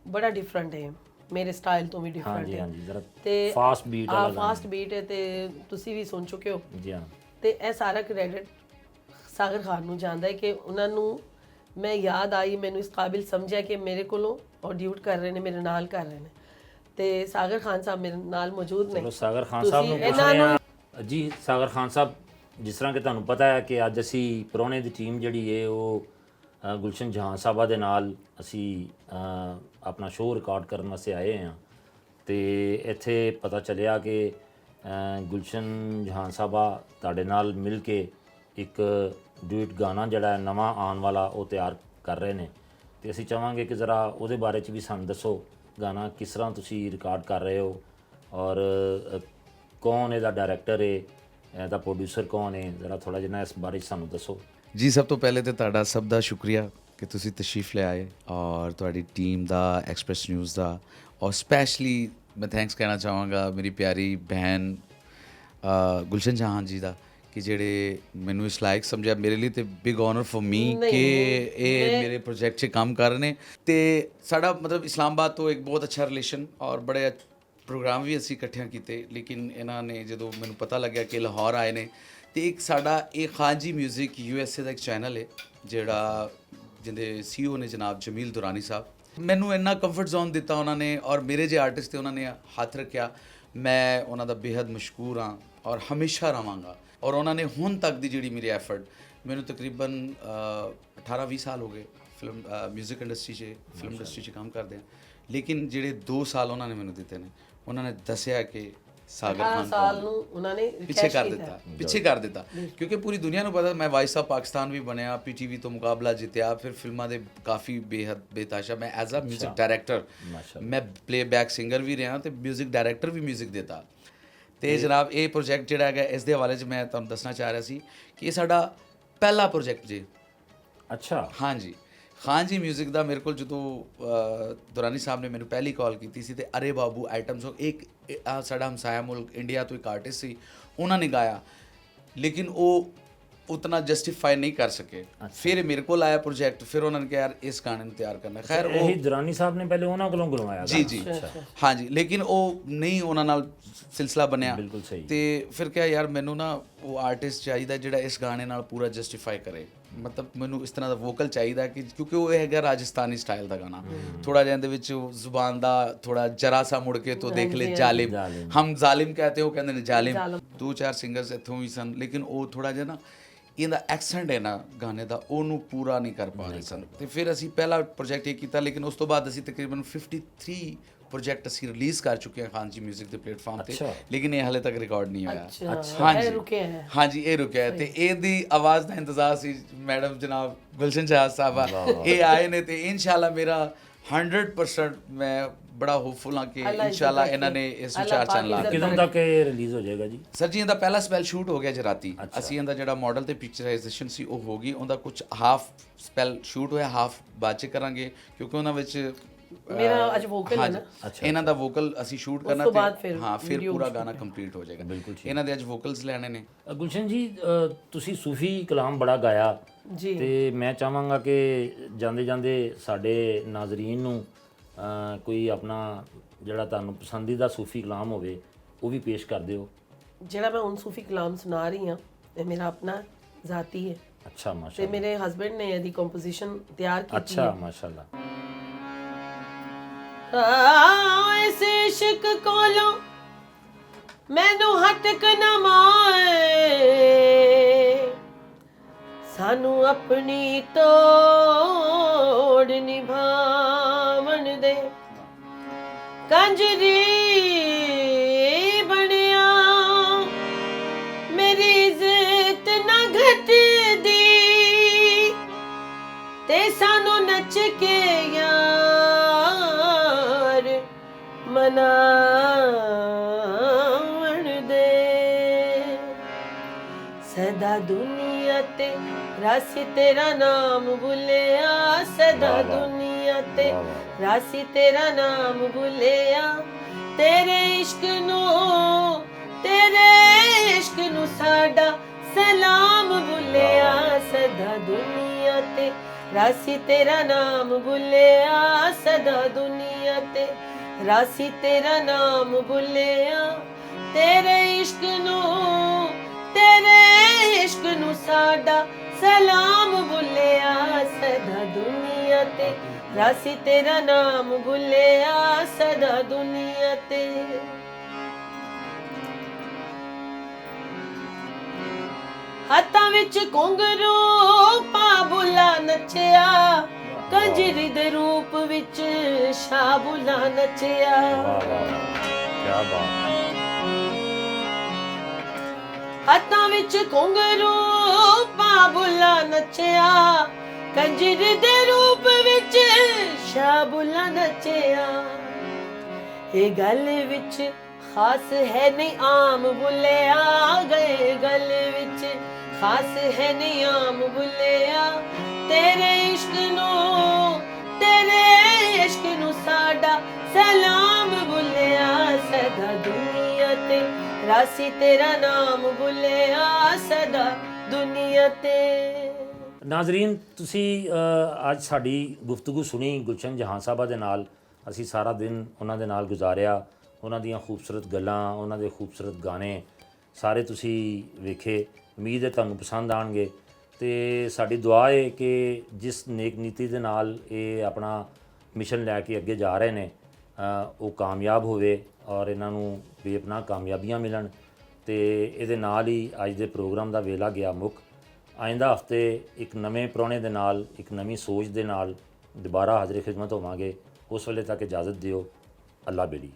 ਬੜਾ ਡਿਫਰੈਂਟ ਹੈ, ਮੇਰੇ ਸਟਾਈਲ ਤੋਂ ਵੀ ਡਿਫਰੈਂਟ ਹਾਂਜੀ ਹੈ। ਹਾਂਜੀ, ਜ਼ਰਾ ਤੇ ਫਾਸਟ ਬੀਟ ਵਾਲਾ ਗਾਣਾ ਫਾਸਟ ਬੀਟ ਹੈ ਤੇ ਤੁਸੀਂ ਵੀ ਸੁਣ ਚੁੱਕੇ ਹੋ। ਜੀ ਹਾਂ। ਤੇ ਇਹ ਸਾਰਾ ਕ੍ਰੈਡਿਟ ਸਾਗਰ ਖਾਨ ਨੂੰ ਜਾਂਦਾ ਹੈ ਕਿ ਉਹਨਾਂ ਨੂੰ ਮੈਂ ਯਾਦ ਆਈ, ਮੈਨੂੰ ਇਸ ਕਾਬਿਲ ਸਮਝਿਆ ਕਿ ਮੇਰੇ ਕੋਲੋਂ ਆਡੀਟ ਕਰ ਰਹੇ ਨੇ, ਮੇਰੇ ਨਾਲ ਕਰ ਰਹੇ ਨੇ। ਤੇ ਸਾਗਰ ਖਾਨ ਸਾਹਿਬ ਮੇਰੇ ਨਾਲ ਮੌਜੂਦ ਨੇ। ਚਲੋ ਸਾਗਰ ਖਾਨ ਸਾਹਿਬ ਨੂੰ ਪੁੱਛਦੇ ਹਾਂ ਜੀ। ਸਾਗਰ ਖਾਨ ਸਾਹਿਬ, ਜਿਸ ਤਰ੍ਹਾਂ ਕਿ ਤੁਹਾਨੂੰ ਪਤਾ ਹੈ ਕਿ ਅੱਜ ਅਸੀਂ ਪ੍ਰਾਹੁਣੇ ਦੀ ਟੀਮ ਜਿਹੜੀ ਹੈ ਉਹ ਗੁਲਸ਼ਨ ਜਹਾਨ ਸਾਹਿਬਾ ਦੇ ਨਾਲ ਅਸੀਂ ਆਪਣਾ ਸ਼ੋਅ ਰਿਕਾਰਡ ਕਰਨ ਵਾਸਤੇ ਆਏ ਹਾਂ। ਤੇ ਇੱਥੇ ਪਤਾ ਚੱਲਿਆ ਕਿ ਗੁਲਸ਼ਨ ਜਹਾਨ ਸਾਹਿਬਾ ਤੁਹਾਡੇ ਨਾਲ ਮਿਲ ਕੇ ਇੱਕ ਡਿਊਟ ਗਾਣਾ ਜਿਹੜਾ ਨਵਾਂ ਆਉਣ ਵਾਲਾ ਉਹ ਤਿਆਰ ਕਰ ਰਹੇ ਨੇ। ਤੇ ਅਸੀਂ ਚਾਹਾਂਗੇ ਕਿ ਜ਼ਰਾ ਉਹਦੇ ਬਾਰੇ 'ਚ ਵੀ ਸਾਨੂੰ ਦੱਸੋ, ਗਾਣਾ ਕਿਸ ਤਰ੍ਹਾਂ ਤੁਸੀਂ ਰਿਕਾਰਡ ਕਰ ਰਹੇ ਹੋ ਔਰ ਕੌਣ ਇਹਦਾ ਡਾਇਰੈਕਟਰ ਹੈ, ਇਹਦਾ ਪ੍ਰੋਡਿਊਸਰ ਕੌਣ ਹੈ, ਜ਼ਰਾ ਥੋੜ੍ਹਾ ਜਿਹਾ ਇਸ ਬਾਰੇ 'ਚ ਸਾਨੂੰ ਦੱਸੋ ਜੀ। ਸਭ ਤੋਂ ਪਹਿਲੇ ਤੇ ਤੁਹਾਡਾ ਸਭ ਦਾ ਸ਼ੁਕਰੀਆ ਕਿ ਤੁਸੀਂ ਤਸ਼ਰੀਫ ਲੈ ਆਏ, ਔਰ ਤੁਹਾਡੀ ਟੀਮ ਦਾ, ਐਕਸਪ੍ਰੈਸ ਨਿਊਜ਼ ਦਾ, ਔਰ ਸਪੈਸ਼ਲੀ ਮੈਂ ਥੈਂਕਸ ਕਹਿਣਾ ਚਾਹਾਂਗਾ ਮੇਰੀ ਪਿਆਰੀ ਭੈਣ ਗੁਲਸ਼ਨ ਜਹਾਨ ਜੀ ਦਾ, ਕਿ ਜਿਹੜੇ ਮੈਨੂੰ ਇਸ ਲਾਇਕ ਸਮਝਿਆ। ਮੇਰੇ ਲਈ ਤੇ ਬਿਗ ਆਨਰ ਫॉर ਮੀ ਕਿ ਇਹ ਮੇਰੇ ਪ੍ਰੋਜੈਕਟ 'ਚ ਕੰਮ ਕਰ ਰਹੇ ਨੇ। ਤੇ ਸਾਡਾ ਮਤਲਬ ਇਸਲਾਮਾਬਾਦ ਤੋਂ ਇੱਕ ਬਹੁਤ ਅੱਛਾ ਰਿਲੇਸ਼ਨ ਔਰ ਬੜੇ ਪ੍ਰੋਗਰਾਮ ਵੀ ਅਸੀਂ ਇਕੱਠਿਆਂ ਕੀਤੇ। ਲੇਕਿਨ ਇਹਨਾਂ ਨੇ ਜਦੋਂ ਮੈਨੂੰ ਪਤਾ ਲੱਗਿਆ ਕਿ ਲਾਹੌਰ ਆਏ ਨੇ, ਤੇ ਇੱਕ ਸਾਡਾ ਇਹ ਖਾਨ ਜੀ ਮਿਊਜ਼ਿਕ USA ਦਾ ਇੱਕ ਚੈਨਲ ਹੈ ਜਿਹੜਾ ਜਿਹਦੇ CEO ਨੇ ਜਨਾਬ ਜਮੀਲ ਦੁਰਾਨੀ ਸਾਹਿਬ, ਮੈਨੂੰ ਇੰਨਾ ਕੰਫਰਟ ਜ਼ੋਨ ਦਿੱਤਾ ਉਹਨਾਂ ਨੇ, ਔਰ ਮੇਰੇ ਜੇ ਆਰਟਿਸਟ ਤੇ ਉਹਨਾਂ ਨੇ ਹੱਥ ਰੱਖਿਆ। ਮੈਂ ਉਹਨਾਂ ਦਾ ਬੇਹੱਦ ਮਸ਼ਕੂਰ ਹਾਂ ਔਰ ਹਮੇਸ਼ਾ ਰਵਾਂਗਾ। ਔਰ ਉਹਨਾਂ ਨੇ ਹੁਣ ਤੱਕ ਦੀ ਜਿਹੜੀ ਮੇਰੀ ਐਫਰਟ, ਮੈਨੂੰ ਤਕਰੀਬਨ 18-20 ਸਾਲ ਹੋ ਗਏ ਫਿਲਮ ਮਿਊਜ਼ਿਕ ਇੰਡਸਟਰੀ 'ਚ, ਫਿਲਮ ਇੰਡਸਟਰੀ 'ਚ ਕੰਮ ਕਰਦੇ ਹਾਂ। ਲੇਕਿਨ ਜਿਹੜੇ 2 ਸਾਲ ਉਹਨਾਂ ਨੇ ਮੈਨੂੰ ਦਿੱਤੇ ਨੇ, ਉਹਨਾਂ ਨੇ ਦੱਸਿਆ ਕਿ ਸਾਗਰ ਖਾਨ ਸਾਲ ਨੂੰ ਉਹਨਾਂ ਨੇ ਪਿੱਛੇ ਕਰ ਦਿੱਤਾ ਕਿਉਂਕਿ ਪੂਰੀ ਦੁਨੀਆ ਨੂੰ ਪਤਾ ਮੈਂ ਵਾਇਸ ਆਫ ਪਾਕਿਸਤਾਨ ਵੀ ਬਣਿਆ, PTV ਤੋਂ ਮੁਕਾਬਲਾ ਜਿੱਤਿਆ, ਫਿਰ ਫਿਲਮਾਂ ਦੇ ਕਾਫੀ ਬੇਹੱਦ ਬੇਤਾਸ਼ਾ। ਮੈਂ ਐਜ਼ ਅ ਮਿਊਜ਼ਿਕ ਡਾਇਰੈਕਟਰ, ਮੈਂ ਪਲੇਬੈਕ ਸਿੰਗਰ ਵੀ ਰਿਹਾ ਤੇ ਮਿਊਜ਼ਿਕ ਡਾਇਰੈਕਟਰ ਵੀ ਮਿਊਜ਼ਿਕ ਦਿੱਤਾ। ਤੇ ਜਨਾਬ ਇਹ ਪ੍ਰੋਜੈਕਟ ਜਿਹੜਾ ਹੈਗਾ, ਇਸ ਦੇ ਹਵਾਲੇ 'ਚ ਮੈਂ ਤੁਹਾਨੂੰ ਦੱਸਣਾ ਚਾਹ ਰਿਹਾ ਸੀ ਕਿ ਇਹ ਸਾਡਾ ਪਹਿਲਾ ਪ੍ਰੋਜੈਕਟ ਜੀ। ਅੱਛਾ। ਹਾਂਜੀ, ਖਾਨ ਜੀ ਮਿਊਜ਼ਿਕ ਦਾ ਮੇਰੇ ਕੋਲ ਜਦੋਂ ਦੁਰਾਨੀ ਸਾਹਿਬ ਨੇ ਮੈਨੂੰ ਪਹਿਲੀ ਕਾਲ ਕੀਤੀ ਸੀ ਤੇ ਅਰੇ ਬਾਬੂ ਆਈਟਮ ਸੌਂਗ, ਇੱਕ ਸਾਡਾ ਹਮਸਾਇਆ ਮੁਲਕ ਇੰਡੀਆ ਤੋਂ ਇੱਕ ਆਰਟਿਸਟ ਸੀ, ਉਹਨਾਂ ਨੇ ਗਾਇਆ, ਲੇਕਿਨ ਉਹ ਉਤਨਾ ਜਸਟੀਫਾਈ ਨਹੀਂ ਕਰ ਸਕੇ। ਫਿਰ ਮੇਰੇ ਕੋਲ ਆਇਆ ਪ੍ਰੋਜੈਕਟ, ਫਿਰ ਉਹਨਾਂ ਨੇ ਕਿਹਾ ਯਾਰ ਇਸ ਗਾਣੇ ਨੂੰ ਤਿਆਰ ਕਰਨਾ। ਖੈਰ ਉਹ ਇਹੀ ਦੁਰਾਨੀ ਸਾਹਿਬ ਨੇ ਪਹਿਲੇ ਉਹਨਾਂ ਕੋਲੋਂ ਗੁਲਵਾਇਆ ਜੀ ਹਾਂਜੀ, ਲੇਕਿਨ ਉਹ ਨਹੀਂ, ਉਹਨਾਂ ਨਾਲ ਸਿਲਸਿਲਾ ਬਣਿਆ। ਬਿਲਕੁਲ ਸਹੀ। ਤੇ ਫਿਰ ਕਿਹਾ ਯਾਰ ਮੈਨੂੰ ਨਾ ਉਹ ਆਰਟਿਸਟ ਚਾਹੀਦਾ ਜਿਹੜਾ ਇਸ ਗਾਣੇ ਨਾਲ ਪੂਰਾ ਜਸਟੀਫਾਈ ਕਰੇ, ਮਤਲਬ ਮੈਨੂੰ ਇਸ ਤਰ੍ਹਾਂ ਦਾ ਵੋਕਲ ਚਾਹੀਦਾ ਕਿ ਕਿਉਂਕਿ ਉਹ ਹੈਗਾ ਰਾਜਸਥਾਨੀ ਸਟਾਈਲ ਦਾ ਗਾਣਾ, ਥੋੜਾ ਜਿਹਾ ਇਹਦੇ ਵਿੱਚ ਜ਼ੁਬਾਨ ਦਾ ਥੋੜਾ ਜਰਾ ਸਾ ਮੁੜ ਕੇ ਤੋਂ ਦੇਖ ਲੈ ਜ਼ਾਲਿਮ, ਹਮ ਜ਼ਾਲਿਮ ਕਹਤੇ, ਉਹ ਕਹਿੰਦੇ ਨੇ ਜ਼ਾਲਿਮ। 2-4 ਸਿੰਗਰਸ ਇੱਥੋਂ ਵੀ ਸਨ, ਲੇਕਿਨ ਉਹ ਥੋੜਾ ਜਿਹਾ ਨਾ ਇਹਦਾ ਐਕਸੈਂਟ ਹੈ ਨਾ ਗਾਣੇ ਦਾ, ਉਹਨੂੰ ਪੂਰਾ ਨਹੀਂ ਕਰ ਪਾ ਰਹੇ ਸਨ। ਤੇ ਫਿਰ ਅਸੀਂ ਪਹਿਲਾ ਪ੍ਰੋਜੈਕਟ ਇਹ ਕੀਤਾ, ਲੇਕਿਨ ਉਸ ਤੋਂ ਬਾਅਦ ਅਸੀਂ ਤਕਰੀਬਨ 53 ਪ੍ਰੋਜੈਕਟ ਅਸੀਂ ਰਿਲੀਜ਼ ਕਰ ਚੁੱਕੇ ਹਾਂ ਖਾਨ ਜੀ ਮਿਊਜ਼ਿਕ ਦੇ ਪਲੇਟਫਾਰਮ ਤੇ, ਲੇਕਿਨ ਇਹ ਹਾਲੇ ਤੱਕ ਰਿਕਾਰਡ ਨਹੀਂ ਹੋਇਆ। ਹਾਂਜੀ ਇਹ ਰੁਕਿਆ ਤੇ ਇਹਦੀ ਆਵਾਜ਼ ਦਾ ਇੰਤਜ਼ਾਰ ਸੀ ਮੈਡਮ ਜਨਾਬ ਗੁਲਸ਼ਨ ਜਹਾਨ ਸਾਹਿਬਾ, ਇਹ ਆਏ ਨੇ ਤੇ ਇਨਸ਼ਾਅੱਲਾ ਮੇਰਾ 100% ਮੈਂ ਬੜਾ ਹੋਪਫੁਲ ਹਾਂ ਕਿ ਇਨਸ਼ਾਅੱਲਾ ਇਹਨਾਂ ਨੇ ਇਸ ਵਿਚਾਰ ਚ ਲਾ ਕਿਦੋਂ ਤੱਕ ਇਹ ਰਿਲੀਜ਼ ਹੋ ਜਾਏਗਾ ਜੀ? ਸਰ ਜੀ ਇਹਦਾ ਪਹਿਲਾ ਸਪੈਲ ਸ਼ੂਟ ਹੋ ਗਿਆ ਜੀ ਰਾਤੀ। ਅਸੀਂ ਇਹਦਾ ਜਿਹੜਾ ਮਾਡਲ ਤੇ ਪਿਕਚਰਾਈਜੇਸ਼ਨ ਸੀ ਉਹ ਹੋ ਗਈ, ਉਹਦਾ ਕੁਝ ਹਾਫ ਸਪੈਲ ਸ਼ੂਟ ਹੋਇਆ, ਹਾਫ ਬਾਅਦ ਚ ਕਰਾਂਗੇ ਕਿਉਂਕਿ ਉਹਨਾਂ ਵਿੱਚ ਮੇਰਾ ਅੱਜ ਵੋਕਲ ਹੈ ਨਾ, ਇਹਨਾਂ ਦਾ ਵੋਕਲ ਅਸੀਂ ਸ਼ੂਟ ਕਰਨਾ ਤੇ ਹਾਂ ਫਿਰ ਪੂਰਾ ਗਾਣਾ ਕੰਪਲੀਟ ਹੋ ਜਾਏਗਾ। ਇਹਨਾਂ ਦੇ ਅੱਜ ਵੋਕਲਸ ਲੈਣੇ ਨੇ। ਗੁਲਸ਼ਨ ਜੀ ਤੁਸੀਂ ਸੂਫੀ ਕਲਾਮ ਬੜਾ ਗਾਇਆ ਜੀ, ਤੇ ਮੈਂ ਚਾਹਾਂਗਾ ਕਿ ਜਾਂਦੇ ਜਾਂਦੇ ਸਾਡੇ ਨਾਜ਼ਰੀਨ ਨੂੰ ਕੋਈ ਆਪਣਾ ਜਿਹੜਾ ਤੁਹਾਨੂੰ ਪਸੰਦੀਦਾ ਸੂਫੀ ਕਲਾਮ ਹੋਵੇ ਉਹ ਵੀ ਪੇਸ਼ ਕਰ ਦਿਓ। ਜਿਹੜਾ ਮੈਂ ਹੁਣ ਸੂਫੀ ਕਲਾਮ ਸੁਣਾ ਰਹੀ ਹਾਂ ਇਹ ਮੇਰਾ ਆਪਣਾ ਜ਼ਾਤੀ ਹੈ। ਅੱਛਾ ਮਾਸ਼ਾਅੱਲਾ। ਤੇ ਮੇਰੇ ਹਸਬੰਡ ਨੇ ਇਹਦੀ ਕੰਪੋਜੀਸ਼ਨ ਤਿਆਰ ਕੀਤੀ। ਅੱਛਾ ਮਾਸ਼ਾਅੱਲਾ। ਇਸ ਇਸ਼ਕ ਕੋਲੋਂ ਮੈਨੂੰ ਹਟਕ ਨਾ ਮਾਏ, ਸਾਨੂੰ ਆਪਣੀ ਤੋੜ ਨਿਭਾਵਣ ਦੇ, ਕੰਜਰੀ ਬਣਿਆ ਮੇਰੀ ਇੱਜ਼ਤ ਨਾ ਘਟਦੀ, ਤੇ ਸਾਨੂੰ ਨੱਚ ਕੇ ਮਨਾਵਣ ਦੇ, ਸਦਾ ਦੁਨੀਆ ਤੇ ਰਾਸੀ ਤੇਰਾ ਨਾਮ ਭੁੱਲਿਆ, ਸਦਾ ਦੁਨੀਆ ਤੇ ਰਾਸੀ ਤੇਰਾ ਨਾਮ ਭੁੱਲਿਆ, ਤੇਰੇ ਇਸ਼ਕ ਨੂੰ तेरे इश्क नू साडा सलाम बुलिया सदा दुनिया ते रासी तेरा नाम बुलिया सदा दुनिया ते रासी तेरा नाम बुलिया तेरे इश्क नू साडा सलाम बुलिया सदा दुनिया ते रासी तेरा नाम बुलिया सदा दुनिया ते हत्थां विच घुंघरू पा बुला नचिया कंजरी दे रूप विच शाह बुला नचिया वाह वाह क्या बात हत्थां विच घुंघरू पा बुला नचिया कंजरी दे रूप विच शाह बुला नचिया ये गल विच खास है नहीं आम बुलिया गए गल विच खास है नहीं आम बुलिया तेरे इश्क नू साडा सलाम बुलिया सदा दुनिया ते रासी तेरा नाम बुलिया सदा दुनिया ते ਨਾਜ਼ਰੀਨ ਤੁਸੀਂ ਅੱਜ ਸਾਡੀ ਗੁਫ਼ਤਗੂ ਸੁਣੀ ਗੁਲਸ਼ਨ ਜਹਾਂ ਸਾਹਿਬਾ ਦੇ ਨਾਲ। ਅਸੀਂ ਸਾਰਾ ਦਿਨ ਉਹਨਾਂ ਦੇ ਨਾਲ ਗੁਜ਼ਾਰਿਆ, ਉਹਨਾਂ ਦੀਆਂ ਖੂਬਸੂਰਤ ਗੱਲਾਂ, ਉਹਨਾਂ ਦੇ ਖੂਬਸੂਰਤ ਗਾਣੇ ਸਾਰੇ ਤੁਸੀਂ ਵੇਖੇ। ਉਮੀਦ ਹੈ ਤੁਹਾਨੂੰ ਪਸੰਦ ਆਉਣਗੇ ਤੇ ਸਾਡੀ ਦੁਆ ਹੈ ਕਿ ਜਿਸ ਨੇਕ ਨੀਤੀ ਦੇ ਨਾਲ ਇਹ ਆਪਣਾ ਮਿਸ਼ਨ ਲੈ ਕੇ ਅੱਗੇ ਜਾ ਰਹੇ ਨੇ ਉਹ ਕਾਮਯਾਬ ਹੋਵੇ ਔਰ ਇਹਨਾਂ ਨੂੰ ਬੇਪਨਾਹ ਕਾਮਯਾਬੀਆਂ ਮਿਲਣ। ਤੇ ਇਹਦੇ ਨਾਲ ਹੀ ਅੱਜ ਦੇ ਪ੍ਰੋਗਰਾਮ ਦਾ ਵੇਲਾ ਗਿਆ ਮੁੱਕ। ਆਇੰਦਾ ਹਫਤੇ ਇੱਕ ਨਵੇਂ ਪ੍ਰਾਹੁਣੇ ਦੇ ਨਾਲ, ਇੱਕ ਨਵੀਂ ਸੋਚ ਦੇ ਨਾਲ ਦੁਬਾਰਾ ਹਾਜ਼ਰ ਖਿਦਮਤ ਹੋਵਾਂਗੇ। ਉਸ ਵੇਲੇ ਤੱਕ ਇਜਾਜ਼ਤ ਦਿਓ। ਅੱਲਾ ਬੇਲੀ।